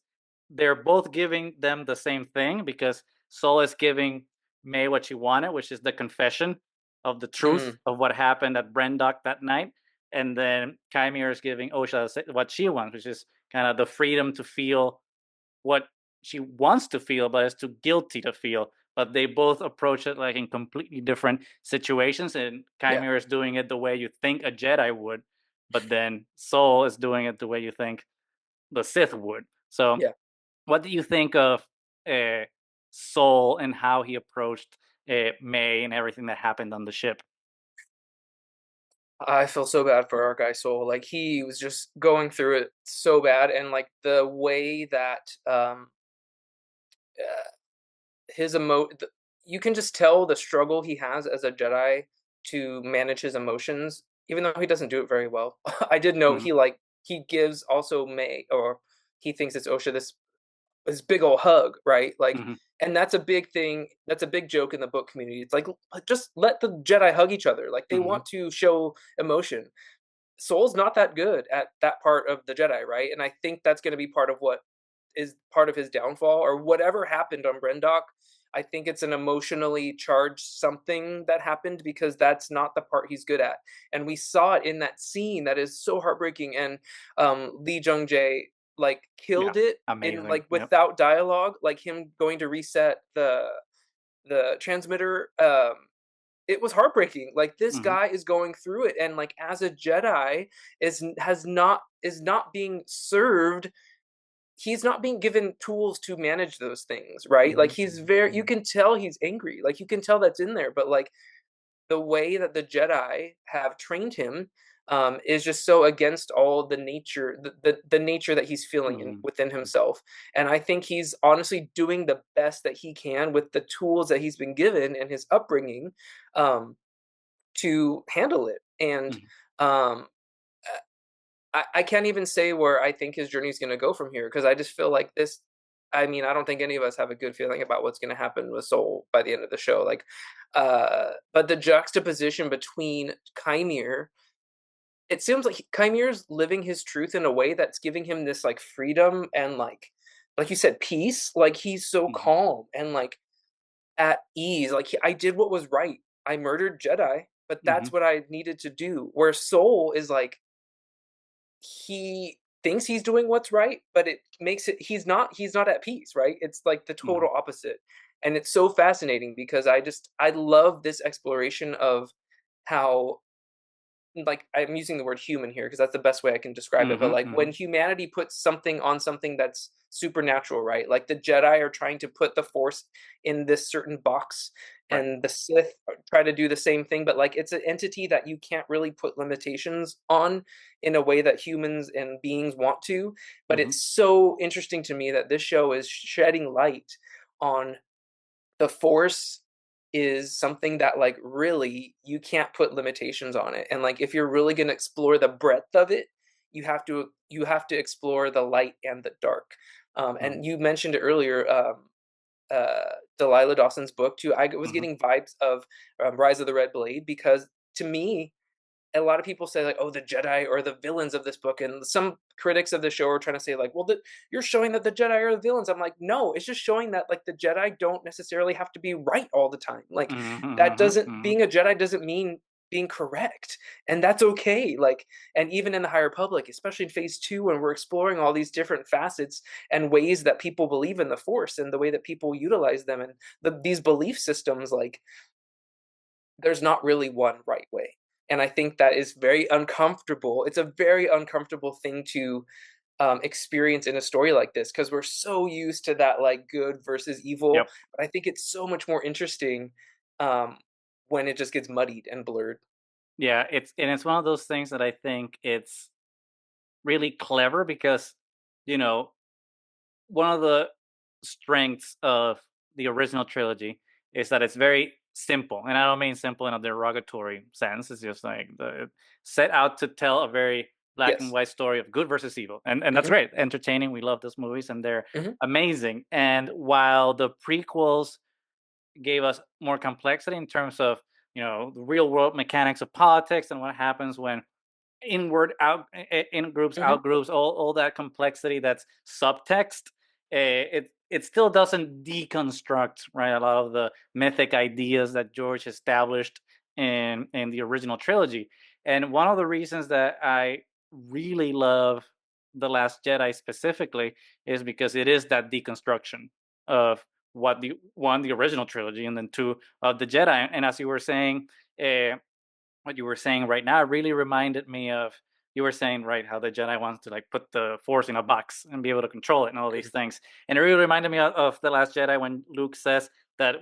they're both giving them the same thing because Soul is giving May what she wanted, which is the confession of the truth Mm, of what happened at Brendock that night. And then Chimera is giving Osha what she wants, which is kind of the freedom to feel what she wants to feel, but is too guilty to feel. But they both approach it like in completely different situations. And yeah. Chimera is doing it the way you think a Jedi would, but then Soul is doing it the way you think the Sith would. So, Yeah. what do you think of uh, Soul and how he approached May and everything that happened on the ship? I feel so bad for our guy Soul. Like he was just going through it so bad, and like the way that uh, his you can just tell the struggle he has as a Jedi to manage his emotions, even though he doesn't do it very well. I did know Hmm. he gives also May, or he thinks it's Osha, this big old hug, right? Like, Hmm. and that's a big thing. That's a big joke in the book community. It's like just let the Jedi hug each other. Like they Hmm. want to show emotion. Soul's not that good at that part of the Jedi, right? And I think that's going to be part of what is part of his downfall, or whatever happened on Brendock. I think it's an emotionally charged something that happened because that's not the part he's good at, and we saw it in that scene that is so heartbreaking. And Lee Jung Jae like Yeah, killed it in amazing. like Yep. without dialogue, like him going to reset the transmitter. It was heartbreaking. Like this Hmm. guy is going through it, and like as a Jedi is not being served. He's not being given tools to manage those things, right? Like Hmm. he's very, you can tell he's angry. Like you can tell that's in there, but like the way that the Jedi have trained him is just so against all the nature, the nature that he's feeling Hmm. within himself. And I think he's honestly doing the best that he can with the tools that he's been given and his upbringing um, to handle it. And Hmm. um, I can't even say where I think his journey is going to go from here, because I just feel like this. I mean, I don't think any of us have a good feeling about what's going to happen with Soul by the end of the show. Like, but the juxtaposition between Chimere, it seems like Chimere's living his truth in a way that's giving him this like freedom and like you said, peace. Like he's so Hmm. calm and like at ease. Like I did what was right. I murdered Jedi, but Hmm. that's what I needed to do. Where Soul is like he thinks he's doing what's right, but it makes it he's not at peace, right? It's like the Hmm. total opposite. And it's so fascinating because I love this exploration of how like, I'm using the word human here because that's the best way I can describe it, but Mm-hmm, like mm-hmm. when humanity puts something on something that's supernatural, right? Like the Jedi are trying to put the Force in this certain box, Right. and the Sith try to do the same thing, but like it's an entity that you can't really put limitations on in a way that humans and beings want to. But Mm-hmm. it's so interesting to me that this show is shedding light on the Force is something that like really you can't put limitations on it. And like if you're really going to explore the breadth of it, you have to explore the light and the dark. Mm-hmm. And you mentioned it earlier, Delilah Dawson's book too. I was Mm-hmm. getting vibes of Rise of the Red Blade, because to me, a lot of people say like, oh, the Jedi are the villains of this book, and some critics of the show are trying to say like, well, you're showing that the Jedi are the villains. I'm like, no, it's just showing that like the Jedi don't necessarily have to be right all the time. Like Mm-hmm. that Mm-hmm. doesn't Mm-hmm. being a Jedi doesn't mean being correct, and that's okay. Like, and even in the High Republic, especially in Phase 2, when we're exploring all these different facets and ways that people believe in the Force and the way that people utilize them, and these belief systems, like there's not really one right way. And I think that is very uncomfortable. It's a very uncomfortable thing to experience in a story like this, because we're so used to that like good versus evil. Yep. But I think it's so much more interesting um, when it just gets muddied and blurred. Yeah, it's one of those things that I think it's really clever because, you know, one of the strengths of the original trilogy is that it's very simple, and I don't mean simple in a derogatory sense. It's just like the set out to tell a very black and Yes. white story of good versus evil, and that's Hmm. great, entertaining. We love those movies, and they're Hmm. amazing. And while the prequels gave us more complexity in terms of, the real world mechanics of politics and what happens when inward out in groups, Hmm. out groups, all that complexity that's subtext, it still doesn't deconstruct, right, a lot of the mythic ideas that George established in the original trilogy. And one of the reasons that I really love The Last Jedi specifically is because it is that deconstruction of what the original trilogy, and then two of the Jedi. And as you were saying, uh, what you were saying right now really reminded me of, you were saying, right, how the Jedi wants to like put the Force in a box and be able to control it and all these things. And it really reminded me of The Last Jedi when Luke says that,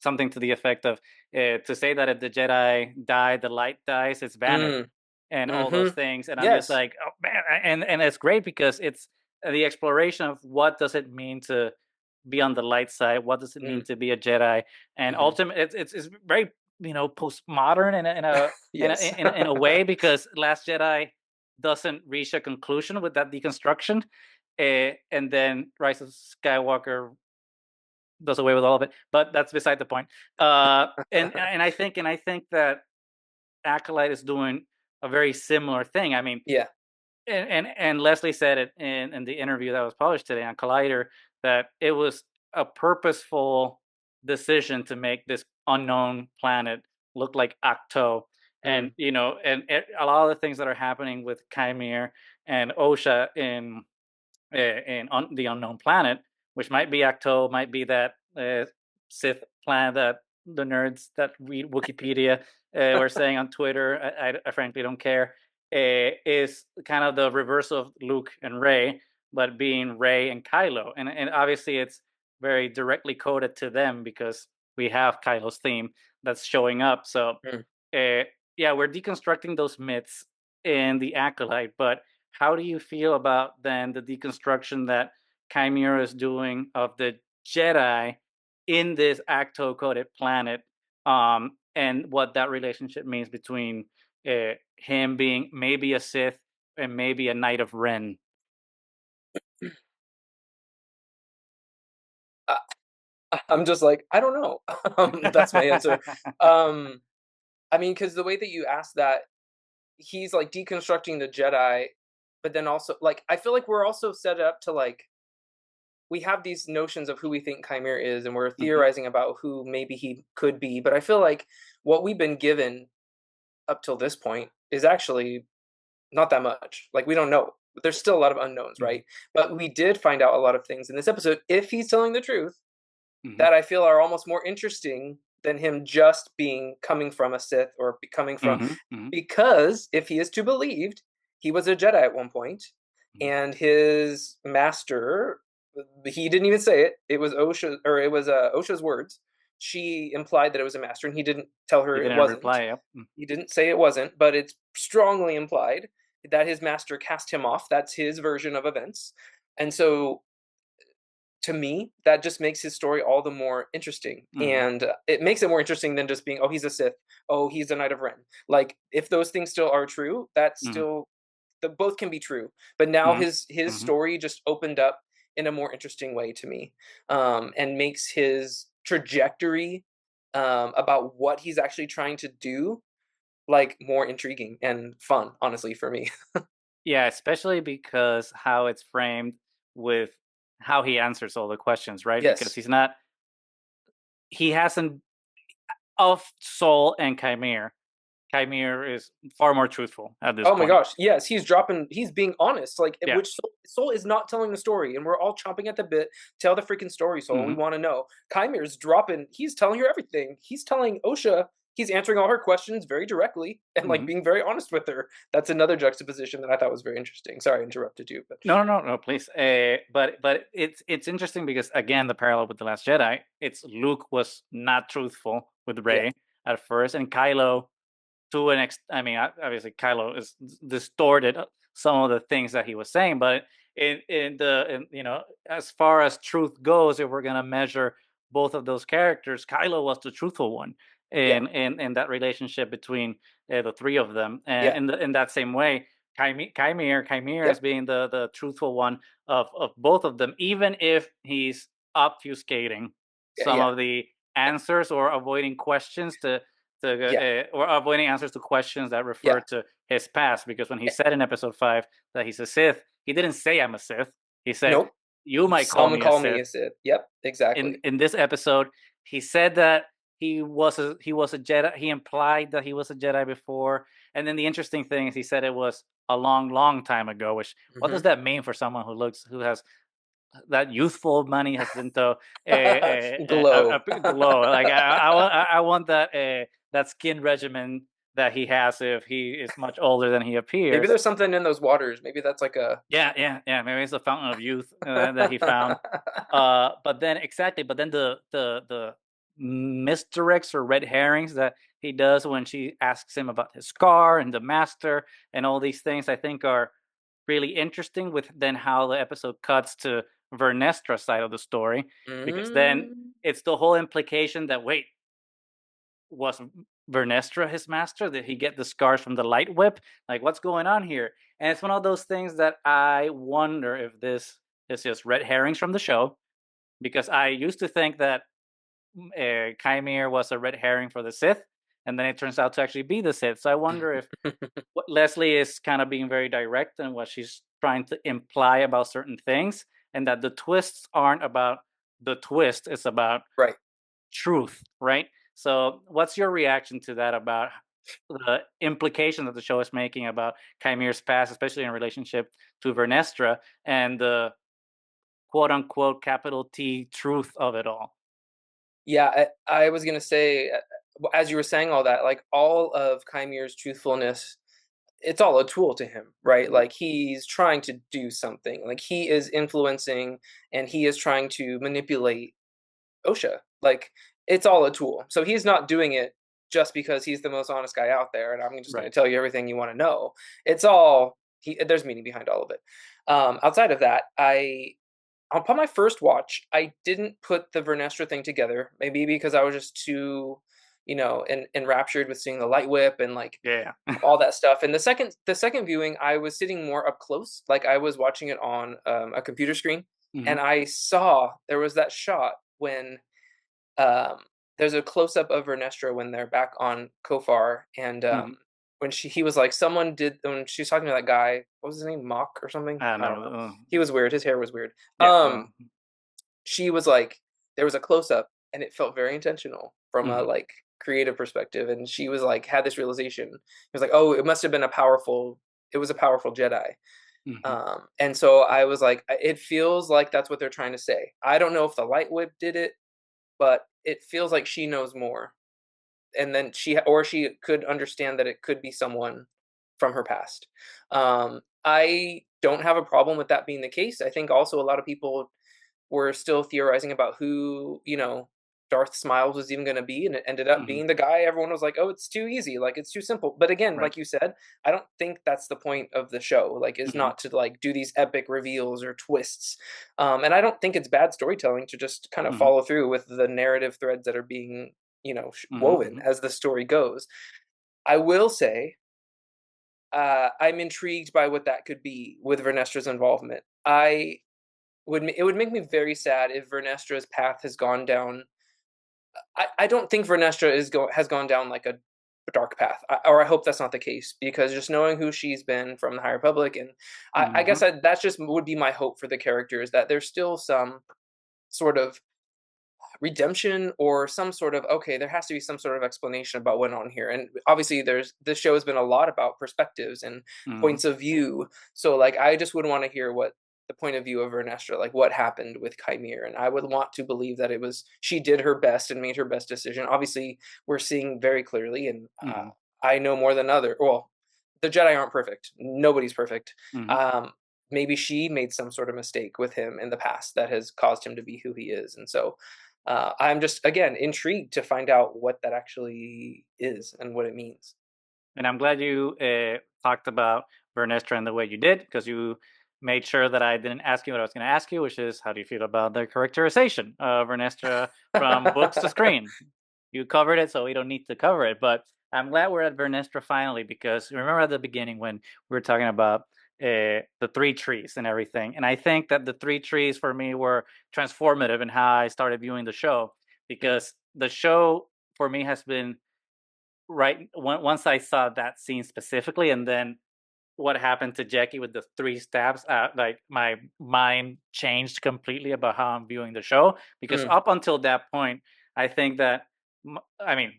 something to the effect of, to say that if the Jedi die, the light dies, it's vanity, Mm. and all those Hmm. things. And I'm just Yes. like, oh man, and it's great because it's the exploration of what does it mean to be on the light side, what does it mean Mm. to be a Jedi, and Hmm. ultimately it's very, postmodern Yes. in a way, because Last Jedi doesn't reach a conclusion with that deconstruction, and then Rise of Skywalker does away with all of it. But that's beside the point. And I think that Acolyte is doing a very similar thing. I mean, Yeah. and Leslie said it in the interview that was published today on Collider, that it was a purposeful decision to make this unknown planet look like ahch-to. And Mm. a lot of the things that are happening with Chimere and Osha in the unknown planet, which might be ahch-to, might be that Sith planet that the nerds that read Wikipedia were saying on Twitter. I frankly don't care. Is kind of the reverse of Luke and Rey, but being Rey and Kylo, and obviously it's very directly coded to them because we have Kylo's theme that's showing up. So, Mm. uh, yeah, we're deconstructing those myths in the Acolyte, but how do you feel about then the deconstruction that Chimera is doing of the Jedi in this Acto coded planet, and what that relationship means between him being maybe a Sith and maybe a Knight of Ren? Uh, I'm just like, I don't know. That's my answer. Um, I mean, because the way that you asked that, he's like deconstructing the Jedi, but then also like I feel like we're also set up to like we have these notions of who we think Chimera is, and we're Hmm. theorizing about who maybe he could be. But I feel like what we've been given up till this point is actually not that much. Like we don't know. There's still a lot of unknowns, Hmm. right? But we did find out a lot of things in this episode, if he's telling the truth, Hmm. that I feel are almost more interesting than him just coming from a Sith or coming from, Hmm. Hmm. because if he is to be believed, he was a Jedi at one point, and his master, he didn't even say it. It was Osha, or it was Osha's words. She implied that it was a master, and he didn't tell her He it didn't wasn't. reply. Yep. He didn't say it wasn't, but it's strongly implied that his master cast him off. That's his version of events. And so to me, that just makes his story all the more interesting. Hmm. And it makes it more interesting than just being, oh, he's a Sith, oh, he's a Knight of Ren. Like, if those things still are true, that's Hmm. still, the both can be true. But now Hmm. his Hmm. story just opened up in a more interesting way to me, and makes his trajectory, about what he's actually trying to do, like, more intriguing and fun, honestly, for me. Yeah, especially because how it's framed with how he answers all the questions, right? Because Yes. he's not, he hasn't, of Soul and Chimere. Chimere is far more truthful at this Oh my point. gosh, yes, he's being honest, like, Yeah. which Soul is not telling the story, and we're all chomping at the bit. Tell the freaking story, Soul. We Hmm. want to know. Chimere's dropping. He's telling her everything. He's telling Osha. He's answering all her questions very directly and like Hmm. being very honest with her. That's another juxtaposition that I thought was very interesting. Sorry, I interrupted you, but No, no, no, no, please. But it's interesting because again, the parallel with the Last Jedi, it's Luke was not truthful with yeah, Rey at first, and Kylo to an I mean, obviously Kylo is distorted some of the things that he was saying, but as far as truth goes, if we're gonna measure both of those characters, Kylo was the truthful one yeah, in that relationship between the three of them, and yeah, in that same way, Chimere as yep, being the truthful one of both of them, even if he's obfuscating yeah, some yeah, of the answers or avoiding questions yeah, or avoiding answers to questions that refer yeah. to his past. Because when he Eh, said in episode 5 that he's a Sith, he didn't say I'm a Sith. He said, nope. "You might call Someone me a call me Sith." a Sith. Yep, exactly. In this episode, he said that he was a Jedi. He implied that he was a Jedi before. And then the interesting thing is he said it was a long, long time ago. Which what does Hmm. that mean for someone who has that youthful money has into Glow. a glow. Like I want that that skin regimen that he has if he is much older than he Maybe appears. there's something in those waters. Maybe that's like a Yeah, yeah, yeah. Maybe it's a fountain of youth that he found. But then exactly, but then the misdirects or red herrings that he does when she asks him about his scar and the master and all these things, I think are really interesting. With then how the episode cuts to Vernestra's side of the story, because then Mm, it's the whole implication that wait, was Vernestra his master? Did he get the scars from the light whip? Like, what's going on here? And it's one of those things that I wonder if this is just red herrings from the show, because I used to think that Chimere was a red herring for the Sith, and then it turns out to actually be the Sith. So I wonder if what Leslie is kind of being very direct and what she's trying to imply about certain things, and that the twists aren't about the twist; it's about right. truth, right? So, what's your reaction to that about the implication that the show is making about Chimere's past, especially in relationship to Vernestra, and the quote unquote capital T truth of it all? Yeah, I was gonna say, as you were saying all that, like all of Chimere's truthfulness, it's all a tool to him, right? Mhm. Like he's trying to do something. Like he is influencing and he is trying to manipulate Osha. Like it's all a tool. So he's not doing it just because he's the most honest guy out there, and I'm just going Right. to tell you everything you want to know. It's all there's meaning behind all of it. Outside of that, upon my first watch, I didn't put the Vernestra thing together. Maybe because I was just too, enraptured with seeing the light whip and like Yeah. all that stuff. And the second viewing, I was sitting more up close, like I was watching it on a computer screen, Hmm. and I saw there was that shot when um, there's a close up of Vernestra when they're back on Kofar, and Hmm. when he was like, someone did when she's talking to that guy, what was his name, Mock or something? I don't I don't know. know. He was weird. His hair was weird. Yeah. She was like, there was a close up, and it felt very intentional from a Hmm. like creative perspective. And she was like, had this realization. It was like, oh, it must have been a powerful. It was a powerful Jedi. Hmm. And so I was like, it feels like that's what they're trying to say. I don't know if the light whip did it, but it feels like she knows more and then she could understand that it could be someone from her past. I don't have a problem with that being the case. I think also a lot of people were still theorizing about who, Darth Smiles was even going to be, and it ended up Hmm. being the guy everyone was like, "Oh, it's too easy, like it's too simple." But again, Right. like you said, I don't think that's the point of the show. Like, is Hmm. not to like do these epic reveals or twists. And I don't think it's bad storytelling to just kind of Hmm. follow through with the narrative threads that are being, woven Hmm. as the story goes. I will say, I'm intrigued by what that could be with Vernestra's involvement. It would make me very sad if Vernestra's path has gone down. I don't think Vernestra has gone down like a dark path, or I hope that's not the case, because just knowing who she's been from the High Republic, and I Hmm. guess that's just would be my hope for the character, is that there's still some sort of redemption, or some sort of, okay, there has to be some sort of explanation about what went on here. And obviously this show has been a lot about perspectives and Hmm. points of view, so like I just would want to hear what the point of view of Ernestra, like what happened with Chimere. And I would want to believe that it was, she did her best and made her best decision. Obviously we're seeing very clearly, and Hmm. I know more than other, well, the Jedi aren't perfect, nobody's perfect. Hmm. um Maybe she made some sort of mistake with him in the past that has caused him to be who he is. And so I'm just, again, intrigued to find out what that actually is and what it means. And I'm glad you talked about Vernestra in the way you did, because you made sure that I didn't ask you what I was going to ask you, which is how do you feel about the characterization of Vernestra from books to screen? You covered it, so we don't need to cover it. But I'm glad we're at Vernestra finally, because remember at the beginning when we were talking about the three trees and everything. And I think that the three trees for me were transformative in how I started viewing the show, Mm, because the show for me has been right once I saw that scene specifically, and then what happened to Jackie with the three stabs, like my mind changed completely about how I'm viewing the show. Because mm, up until that point, I think that, I mean,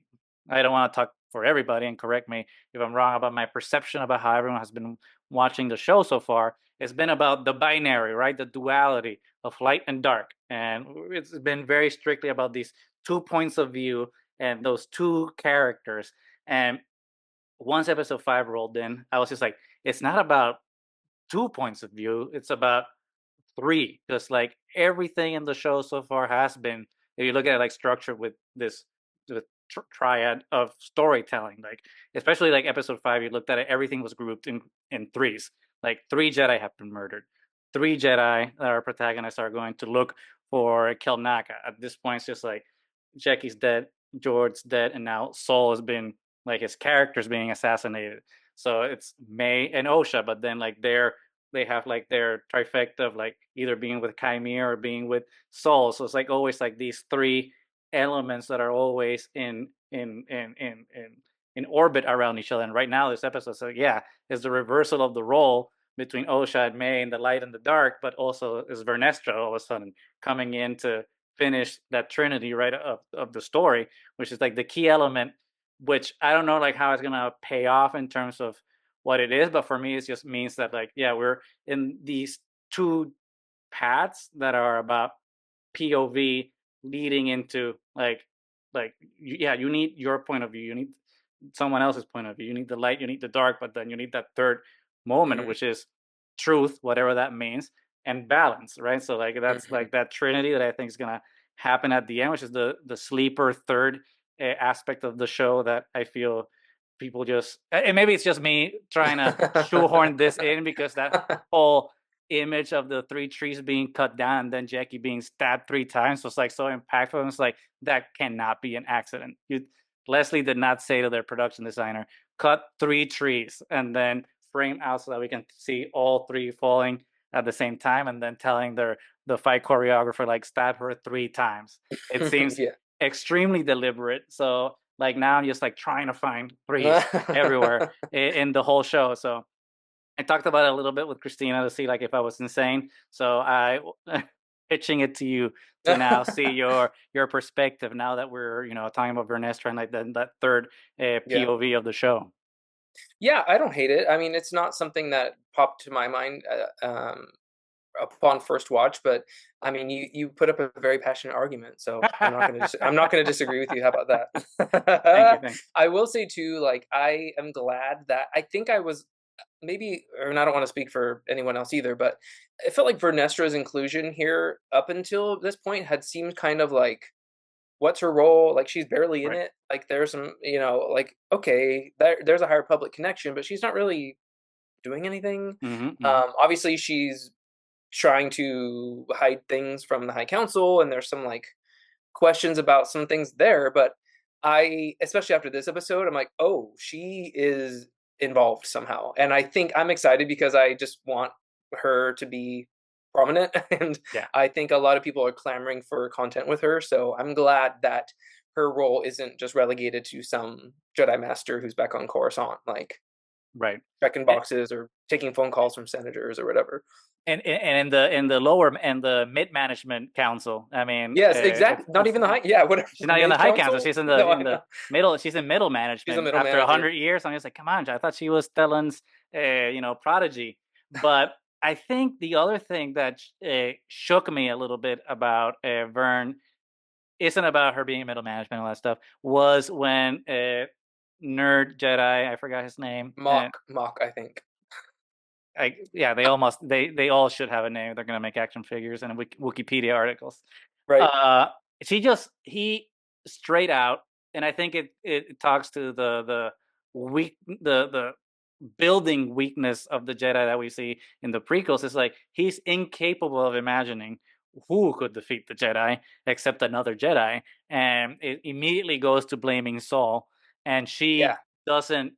I don't want to talk for everybody, and correct me if I'm wrong about my perception about how everyone has been watching the show so far. It's been about the binary, right? The duality of light and dark. And it's been very strictly about these 2 points of view and those two characters. And once episode 5 rolled in, I was just like, it's not about 2 points of view, it's about three. Because like everything in the show so far has been, if you look at it like structure with this the triad of storytelling, like especially like episode 5, you looked at it, everything was grouped in threes. Like three Jedi have been murdered, three Jedi that our protagonists are going to look for Kelnaka. At this point, it's just like Jackie's dead, George's dead, and now Saul has been, like his character's being assassinated. So it's May and Osha, but then like they have like their trifecta of like either being with Chimere or being with Saul. So it's like always like these three elements that are always in orbit around each other. And right now this episode, so yeah, is the reversal of the role between Osha and May in the light and the dark, but also is Vernestra all of a sudden coming in to finish that trinity, right, of the story, which is like the key element, which I don't know like how it's gonna pay off in terms of what it is, but for me it just means that like yeah, we're in these two paths that are about POV leading into like yeah, you need your point of view, you need someone else's point of view, you need the light, you need the dark, but then you need that third moment, mhm, which is truth, whatever that means, and balance, right? So like that's mhm. like that trinity that I think is gonna happen at the end, which is the sleeper third aspect of the show that I feel people just, and maybe it's just me trying to shoehorn this in, because that whole image of the three trees being cut down and then Jackie being stabbed 3 times was like so impactful. And it's like that cannot be an accident. Leslie did not say to their production designer, cut 3 trees and then frame out so that we can see all three falling at the same time, and then telling the fight choreographer like stab her 3 times. It seems Yeah. extremely deliberate. So like now I'm just like trying to find threes everywhere in the whole show. So I talked about it a little bit with Christina to see like if I was insane. So I pitching it to you to now see your perspective now that we're talking about Vernestra and like that third Yeah. POV of the show. Yeah, I don't hate it. I mean, it's not something that popped to my mind, upon first watch, but I mean, you put up a very passionate argument, so I'm not gonna disagree with you. How about Thank you, that? thank I will say too, like I am glad that I think I was maybe, and I don't want to speak for anyone else either, but it felt like Vernestra's inclusion here up until this point had seemed kind of like, what's her role? Like she's barely in Right. it. Like there's some, like okay, there's a higher public connection, but she's not really doing anything. Hmm, hmm. Obviously, she's trying to hide things from the High Council, and there's some like questions about some things there. But especially after this episode, I'm like, oh, she is involved somehow, and I think I'm excited because I just want her to be prominent, and Yeah. I think a lot of people are clamoring for content with her. So I'm glad that her role isn't just relegated to some Jedi Master who's back on Coruscant, like Right. checking boxes or taking phone calls from senators or whatever. And in the lower and the mid management council, I mean, Yes, exactly. Not even the high. Yeah, whatever. she's The not in the mid high council. council. She's No, I in the know. middle. She's in middle She's a management middle after manager. 100 years. I'm just like, come on, I thought she was Stellan's, prodigy. But I think the other thing that shook me a little bit about Vern isn't about her being middle management and all that stuff. Was when nerd Jedi, I forgot his name. Mock. I think. Yeah, they all should have a name. They're gonna make action figures and Wikipedia articles. Right. Uh, he straight out, and I think it talks to the building weakness of the Jedi that we see in the prequels. Is like he's incapable of imagining who could defeat the Jedi except another Jedi, and it immediately goes to blaming Saul, and Yeah. she doesn't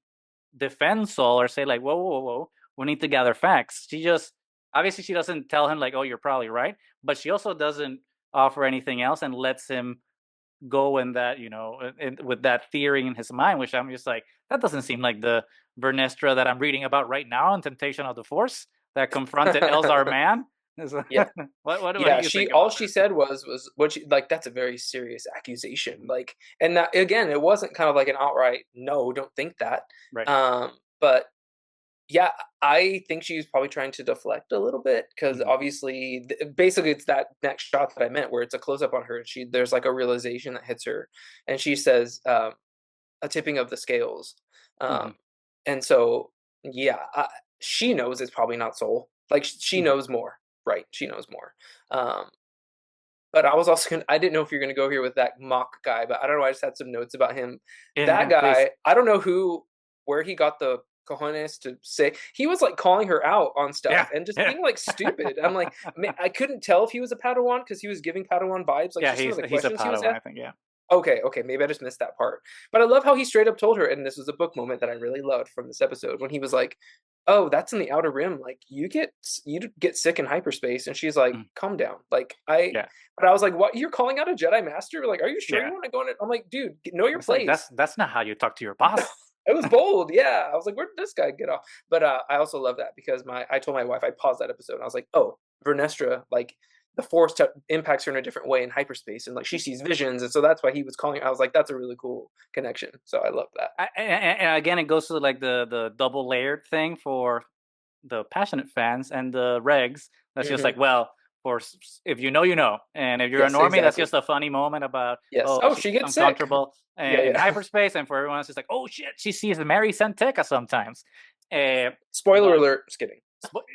defend Saul or say like, whoa, whoa, whoa, we need to gather facts. She just obviously she doesn't tell him like, oh, you're probably right, but she also doesn't offer anything else and lets him go in that with that theory in his mind, which I'm just like, that doesn't seem like the Vernestra that I'm reading about right now in Temptation of the Force that confronted Elzar Mann. Yeah. What do Yeah. you think All about she that? said was what she like. That's a very serious accusation. Like, and that again, it wasn't kind of like an outright no, don't think that. Right. But yeah, I think she's probably trying to deflect a little bit because Mhm. obviously, basically, it's that next shot that I meant where it's a close up on her. And there's like a realization that hits her, and she says, "A tipping of the scales," Mhm. um, and so yeah, she knows it's probably not Soul. Like she Mhm. knows more, right? She knows more. Um, but I was also I didn't know if you're gonna go here with that mock guy, but I don't know. I just had some notes about him. That Yeah, please. guy, I don't know where he got the cojones to say he was like calling her out on stuff Yeah. and just Yeah. being like stupid. I'm like, I couldn't tell if he was a Padawan because he was giving Padawan vibes, like Yeah, just some of the he's a questions he was Padawan, I asking. think. Yeah. Okay, okay, maybe I just missed that part. But I love how he straight up told her, and this was a book moment that I really loved from this episode when he was like, "Oh, that's in the outer rim. Like you get sick in hyperspace," and she's like, Mm. "Calm down." Like Yeah. but I was like, "What? You're calling out a Jedi Master? Like, are you sure you Yeah. want to go in it?" I'm like, "Dude, know your It's like place." that's not how you talk to your boss. It was bold, yeah. I was like, "Where did this guy get off?" But I also love that because I told my wife I paused that episode and I was like, "Oh, Vernestra, like the Force impacts her in a different way in hyperspace, and like she sees visions, and so that's why he was calling." I was like, "That's a really cool connection." So I love that. And again, it goes to like the double layered thing for the passionate fans and the regs. That's just Hmm. like, well, if you know, you know, and if you're a Yes, normie, that's exactly. just a funny moment about, Yes. oh, Oh, she's she gets sick. uncomfortable Yeah, in yeah. hyperspace, and for everyone else, it's like, oh shit, she sees Mary Santeca sometimes. Spoiler But alert. Just kidding.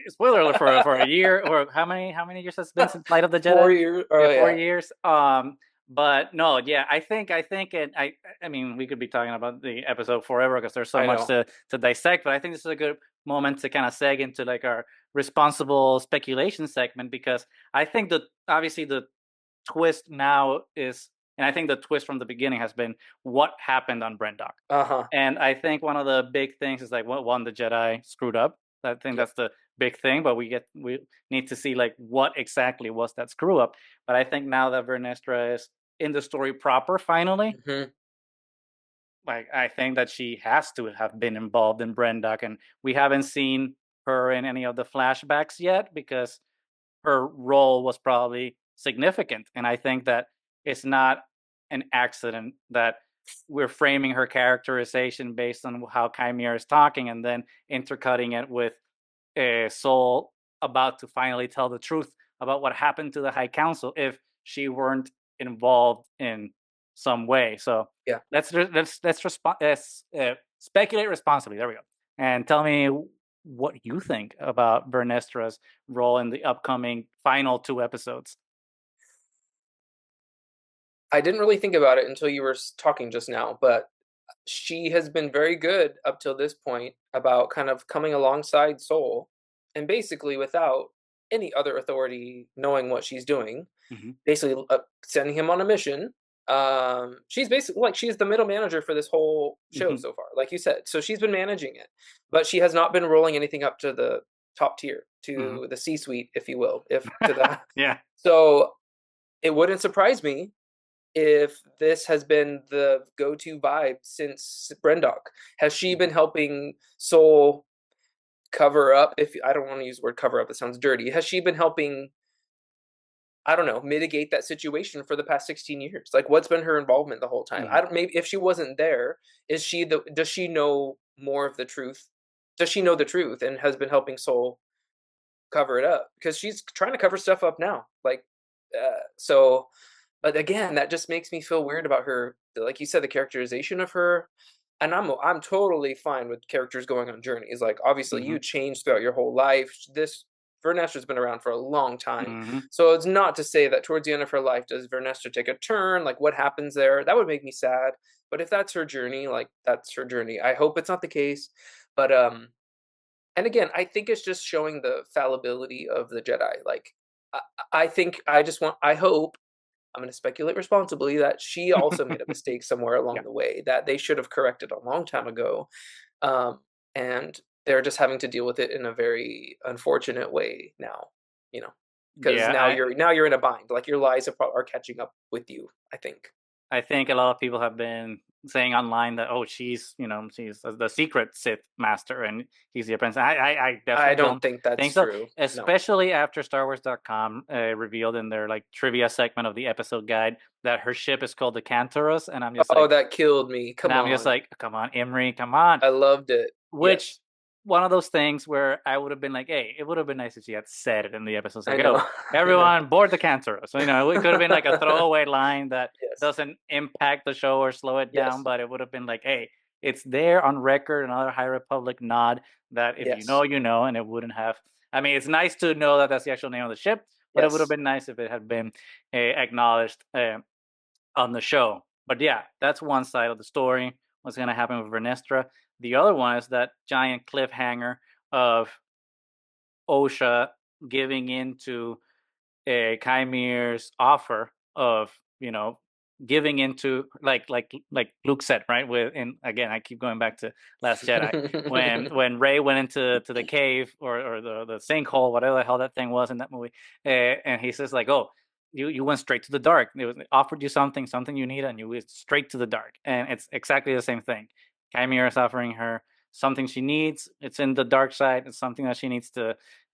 spoiler alert for a year, or how many years has it been since Light of the Jedi? 4 years. Yeah, Oh, 4 yeah. years. But no, yeah, I think it. I mean, we could be talking about the episode forever because there's so I much know. to dissect. But I think this is a good moment to kind of seg into like our responsible speculation segment, because I think that obviously the twist now is, and I think the twist from the beginning has been what happened on Brendok. Uh huh. And I think one of the big things is like, well, one, the Jedi screwed up. I think Yep. that's the big thing, but we need to see like what exactly was that screw up. But I think now that Vernestra is in the story proper, finally, Hmm. like I think that she has to have been involved in Brendock, and we haven't seen her in any of the flashbacks yet because her role was probably significant. And I think that it's not an accident that we're framing her characterization based on how Chimera is talking and then intercutting it with Soul about to finally tell the truth about what happened to the High Council if she weren't involved in some way. So Yeah. let's speculate responsibly. There we go. And tell me what you think about Vernestra's role in the upcoming final 2 episodes. I didn't really think about it until you were talking just now, but she has been very good up till this point about kind of coming alongside Soul, and basically without any other authority knowing what she's doing, Hmm. basically sending him on a mission. She's basically like she's the middle manager for this whole show Hmm. so far, like you said. So she's been managing it, but she has not been rolling anything up to the top tier, Hmm. to the C-suite, if you will, if to the. Yeah. So it wouldn't surprise me if this has been the go-to vibe since Brendock. Has she been helping Soul cover up? If I don't want to use the word cover up, it sounds dirty. Has she been helping, I don't know, mitigate that situation for the past 16 years? Like, what's been her involvement the whole time? Hmm. I don't. Maybe if she wasn't there, is she the? Does she know more of the truth? Does she know the truth and has been helping Soul cover it up? Because she's trying to cover stuff up now. Like, so. But again, that just makes me feel weird about her. Like you said, the characterization of her, and I'm totally fine with characters going on journeys. Like obviously, Hmm. you change throughout your whole life. This Vernestra's been around for a long time, Hmm. so it's not to say that towards the end of her life, does Vernestra take a turn? Like what happens there? That would make me sad. But if that's her journey, like that's her journey. I hope it's not the case. But and again, I think it's just showing the fallibility of the Jedi. Like I, I think I just want. I hope I'm going to speculate responsibly that she also made a mistake somewhere Yeah. along the way that they should have corrected a long time ago, um, and they're just having to deal with it in a very unfortunate way now. You know, because Yeah. now you're in a bind. Like your lies are catching up with you. I think. I think a lot of people have been saying online that, oh, she's the secret Sith master and he's the apprentice. I I definitely don't don't think that's think so, true. No. especially after StarWars.com revealed in their like trivia segment of the episode guide that her ship is called the Cantorus, and Oh, that killed me. Come I'm just on. like, come on, Imri, come on. I loved it. Which Yes, one of those things where I would have been like, hey, it would have been nice if she had said it in the episode. It's I like, know. oh, I know. everyone board the cancer. So, it could have been like a throwaway line that Yes. doesn't impact the show or slow it down, Yes. but it would have been like, hey, it's there on record, another High Republic nod that if you know, Yes. you know, and it wouldn't have. I mean, it's nice to know that that's the actual name of the ship, but it would have Yes. been nice if it had been acknowledged on the show. But yeah, that's one side of the story. What's going to happen with Vernestra? The other one is that giant cliffhanger of Osha giving into a Chimere's offer of giving into like Luke said, right? With and again, I keep going back to Last Jedi when Rey went into the cave or the sinkhole, whatever the hell that thing was in that movie, and he says like, oh. You went straight to the dark. It was offered you something you needed, and you went straight to the dark. And it's exactly the same thing. Chimera is offering her something she needs. It's in the dark side. It's something that she needs to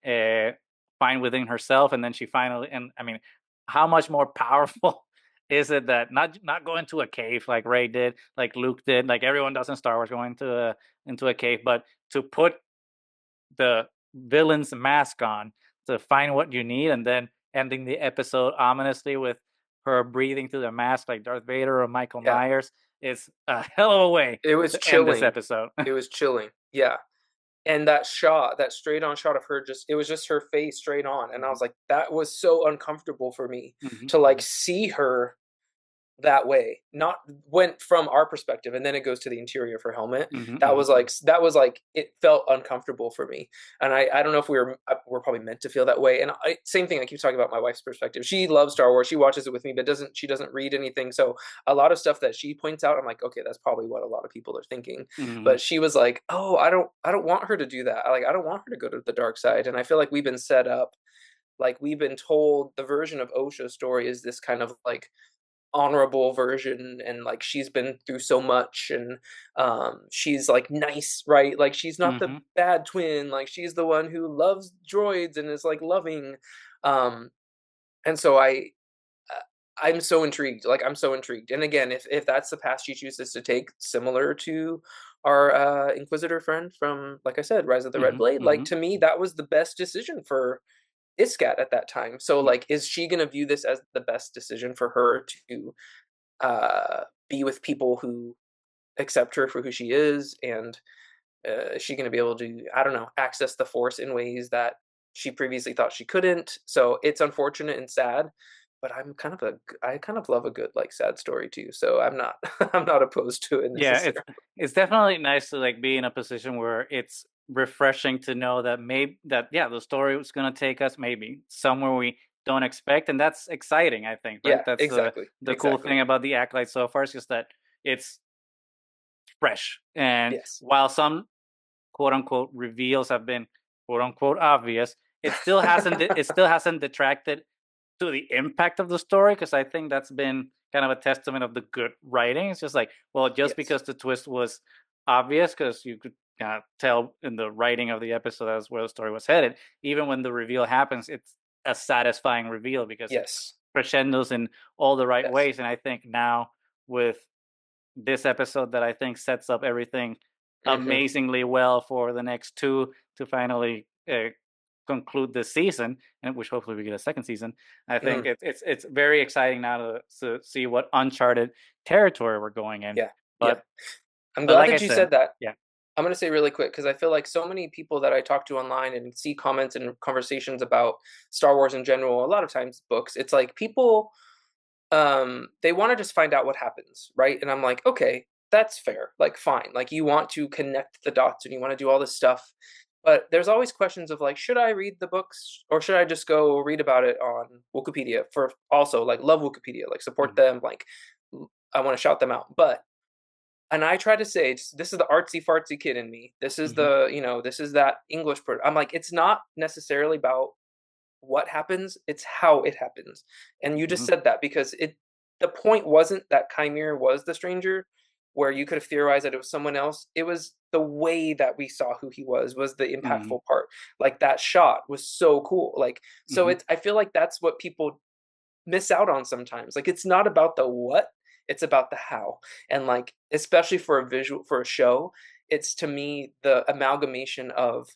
uh, find within herself, and then she finally. And I mean, how much more powerful is it that not going to a cave like Rey did, like Luke did, like everyone does in Star Wars, going into a cave, but to put the villain's mask on to find what you need, and then ending the episode ominously with her breathing through the mask like Darth Vader or Michael Yeah. Myers. It's a hell of a way It was to end this chilling. episode. It was chilling. Yeah. And that shot, that straight on shot of her, just it was just her face straight on. And I Mhm, was like, that was so uncomfortable for me mhm, to like mhm, see her that way, not went from our perspective, and then it goes to the interior of her helmet. mhm, That mhm, was like it felt uncomfortable for me, and I don't know if we're probably meant to feel that way. And same thing, I keep talking about my wife's perspective. She loves Star Wars, she watches it with me, but she doesn't read anything. So a lot of stuff that she points out, I'm like, okay, that's probably what a lot of people are thinking. mhm, But she was like, oh, I don't want her to do that. Like I don't want her to go to the dark side, and I feel like we've been set up. Like we've been told the version of Osha's story is this kind of like honorable version, and like she's been through so much, and she's like nice, right? Like she's not the mhm. bad twin, like she's the one who loves droids and is like loving. um and so I'm so intrigued. Like I'm so intrigued. And again, if that's the path she chooses to take, similar to our Inquisitor friend from, like I said, Rise of the Red Hmm. Blade. Like, Hmm. to me, that was the best decision for Iscat at that time. So, like, is she going to view this as the best decision for her to be with people who accept her for who she is? And is she going to be able to, I don't know, access the Force in ways that she previously thought she couldn't? So it's unfortunate and sad, but I kind of love a good like sad story too. So I'm not I'm not opposed to it Yeah, necessarily. it's definitely nice to like be in a position where it's refreshing to know that maybe that yeah, the story was gonna take us maybe somewhere we don't expect, and that's exciting, I think, right? Yeah, That's exactly, the cool exactly. thing about the Acolyte so far is just that it's fresh. And Yes. while some quote unquote reveals have been quote unquote obvious, it still hasn't detracted to the impact of the story, because I think that's been kind of a testament of the good writing. It's just like, well, just Yes. because the twist was obvious, because you could kind of tell in the writing of the episode that's where the story was headed. Even when the reveal happens, it's a satisfying reveal because it Yes. crescendos in all the right Yes. ways. And I think now with this episode that I think sets up everything Hmm. amazingly well for the next two to finally conclude this season, and which hopefully we get a second season. I think Hmm. it's very exciting now to see what uncharted territory we're going in. Yeah. Yeah. But I'm but glad like I that you said, said that. yeah. I'm going to say really quick because I feel like so many people that I talk to online and see comments and conversations about Star Wars in general, a lot of times books, it's like people they want to just find out what happens, right? And I'm like, okay, that's fair. Like fine. Like you want to connect the dots and you want to do all this stuff. But there's always questions of like, should I read the books or should I just go read about it on Wikipedia? For also like love Wikipedia, like support Mhm, them, like I want to shout them out. But and I try to say, this is the artsy fartsy kid in me. This is mhm, the, this is that English part. I'm like, it's not necessarily about what happens, it's how it happens. And you just mhm, said that because the point wasn't that Chimere was the stranger, where you could have theorized that it was someone else. It was the way that we saw who he was the mhm, impactful part. Like that shot was so cool. Like, so mhm, it's, I feel like that's what people miss out on sometimes. Like it's not about the what, it's about the how. And like especially for a visual for a show, it's to me the amalgamation of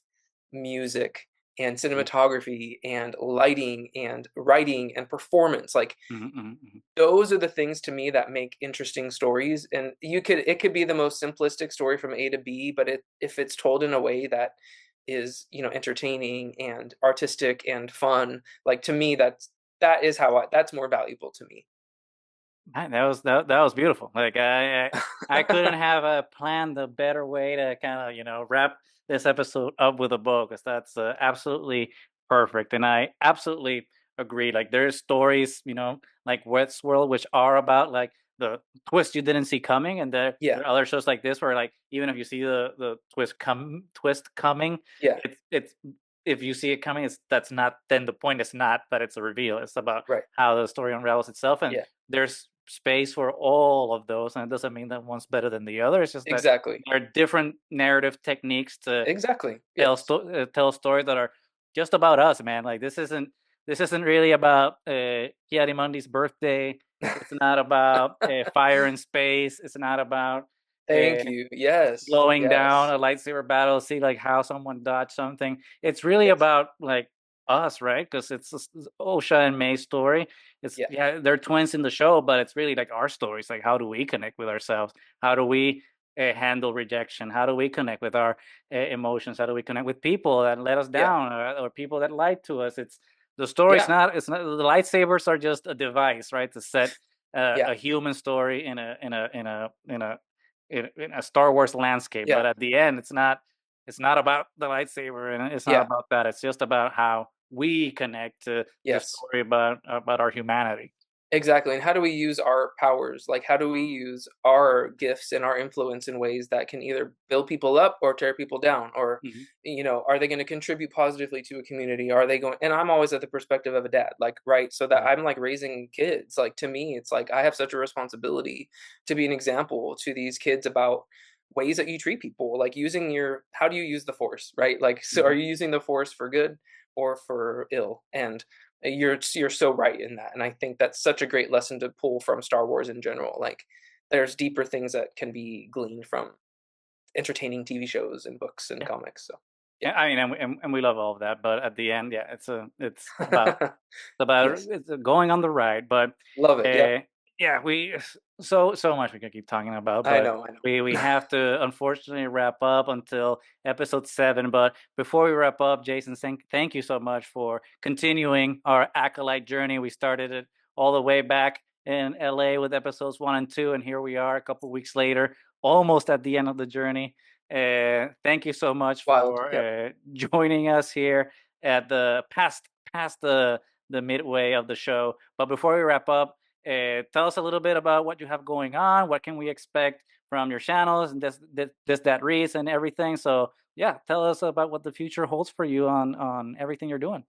music and mhm, cinematography and lighting and writing and performance. Like mhm, mhm, mhm, those are the things to me that make interesting stories. And it could be the most simplistic story from A to B, but if it's told in a way that is, entertaining and artistic and fun, like to me that is how that's more valuable to me. Man, that was beautiful. Like I couldn't have planned a better way to kind of wrap this episode up with a bow, because that's absolutely perfect, and I absolutely agree. Like there's stories, like Westworld, which are about like the twist you didn't see coming, and Yeah, there are other shows like this where like even if you see the twist coming, yeah, it's if you see it coming, it's that's not then the point is not that it's a reveal. It's about right. how the story unravels itself, and Yeah, there's space for all of those, and it doesn't mean that one's better than the other. It's just that exactly. there are different narrative techniques to Exactly. Yes. tell stories that are just about us, man. Like this isn't really about Chiarimondi's birthday. It's not about fire in space. It's not about uh, Thank you. Yes. slowing down Yes. a lightsaber battle, see like how someone dodged something. It's really Yes. about like us, right? Because it's Osha and May's story. It's Yeah. yeah, they're twins in the show, but it's really like our stories. Like how do we connect with ourselves? How do we handle rejection? How do we connect with our emotions? How do we connect with people that let us Yeah. down, or people that lied to us? It's the story's Yeah. not. It's not the lightsabers are just a device, right, to set Yeah. a human story in a Star Wars landscape. Yeah. But at the end, it's not about the lightsaber, and it's not Yeah. about that. It's just about how we connect to the Yes. story about our humanity. Exactly. And how do we use our powers? Like, how do we use our gifts and our influence in ways that can either build people up or tear people down? Or, Hmm. are they going to contribute positively to a community? Are they going, and I'm always at the perspective of a dad, like, right. So that Hmm. I'm like raising kids. Like, to me, it's like I have such a responsibility to be an example to these kids about ways that you treat people, like how do you use the force, right? Like, so are Hmm. you using the force for good or for ill? And you're so right in that, and I think that's such a great lesson to pull from Star Wars in general. Like, there's deeper things that can be gleaned from entertaining TV shows and books and comics. So yeah. I mean, and we love all of that, but at the end, yeah, it's about Yes, it's going on the ride. But love it. Yep, yeah, we so much we can keep talking about, I but know, I we know. have to unfortunately wrap up until episode 7. But before we wrap up, Jason, thank you so much for continuing our acolyte journey. We started it all the way back in LA with episodes 1 and 2, and here we are a couple weeks later, almost at the end of the journey. Thank you so much Wild. for Yep. joining us here at the past the midway of the show. But before we wrap up, tell us a little bit about what you have going on. What can we expect from your channels and this that reads and everything. So yeah, tell us about what the future holds for you on everything you're doing.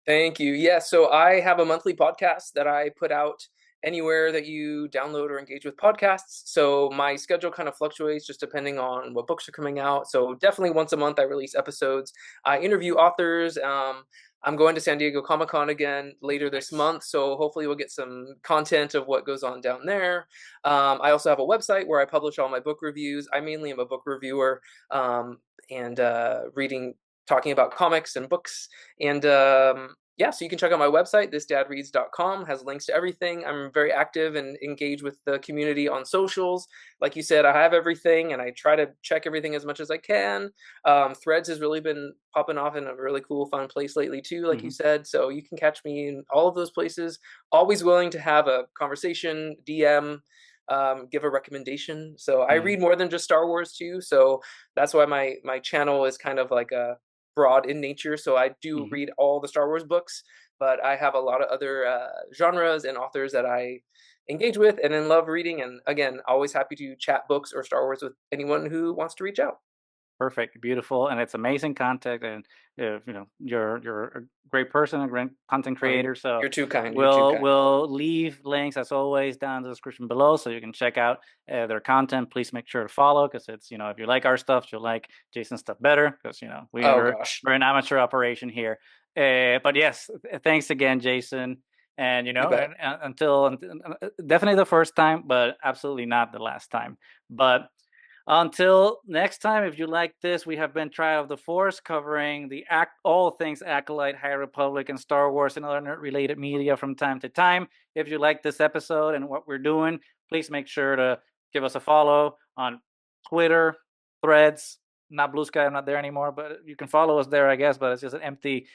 Thank you. Yeah, so I have a monthly podcast that I put out anywhere that you download or engage with podcasts. So my schedule kind of fluctuates just depending on what books are coming out. So definitely once a month I release episodes. I interview authors. I'm going to San Diego Comic-Con again later this Nice. month, so hopefully we'll get some content of what goes on down there. I also have a website where I publish all my book reviews. I mainly am a book reviewer, and talking about comics and books. And yeah, so you can check out my website, thisdadreads.com, has links to everything. I'm very active and engage with the community on socials. Like you said, I have everything and I try to check everything as much as I can. Threads has really been popping off in a really cool, fun place lately too, like you Hmm. said. So you can catch me in all of those places. Always willing to have a conversation, DM, give a recommendation. So I Hmm. read more than just Star Wars too. So that's why my channel is kind of like a broad in nature. So I do Hmm. read all the Star Wars books, but I have a lot of other genres and authors that I engage with and then love reading. And again, always happy to chat books or Star Wars with anyone who wants to reach out. Perfect, beautiful, and it's amazing content. And you're a great person, a great content Oh, creator. So you're too kind. You're too kind. we'll leave links as always down in the description below, so you can check out their content. Please make sure to follow because it's if you like our stuff, you'll like Jason's stuff better because Oh gosh, we're an amateur operation here. But yes, thanks again, Jason. And you bet. until definitely the first time, but absolutely not the last time. But until next time, if you like this, we have been Triad of the Force, covering all things Acolyte, High Republic, and Star Wars and other nerd-related media from time to time. If you like this episode and what we're doing, please make sure to give us a follow on Twitter, Threads, not Blue Sky. I'm not there anymore, but you can follow us there, I guess. But it's just an empty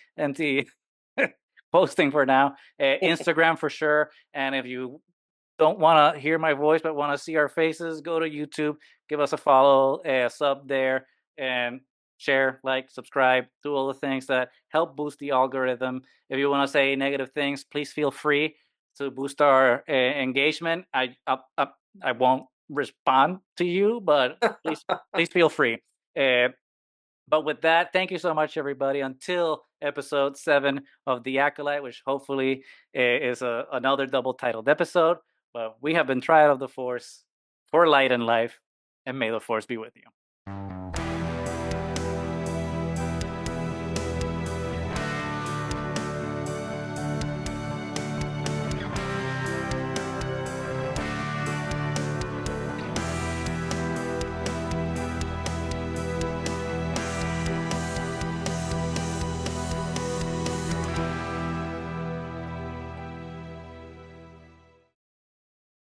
posting for now. Instagram for sure. And if you don't want to hear my voice but want to see our faces, go to YouTube, give us a follow, a sub there, and share, like, subscribe, do all the things that help boost the algorithm. If you want to say negative things, please feel free to boost our engagement. I won't respond to you, but please feel free. Uh, but with that, thank you so much, everybody. Until episode 7 of The Acolyte, which hopefully is another double titled episode. But we have been Triad of the Force for light and life, and may the Force be with you.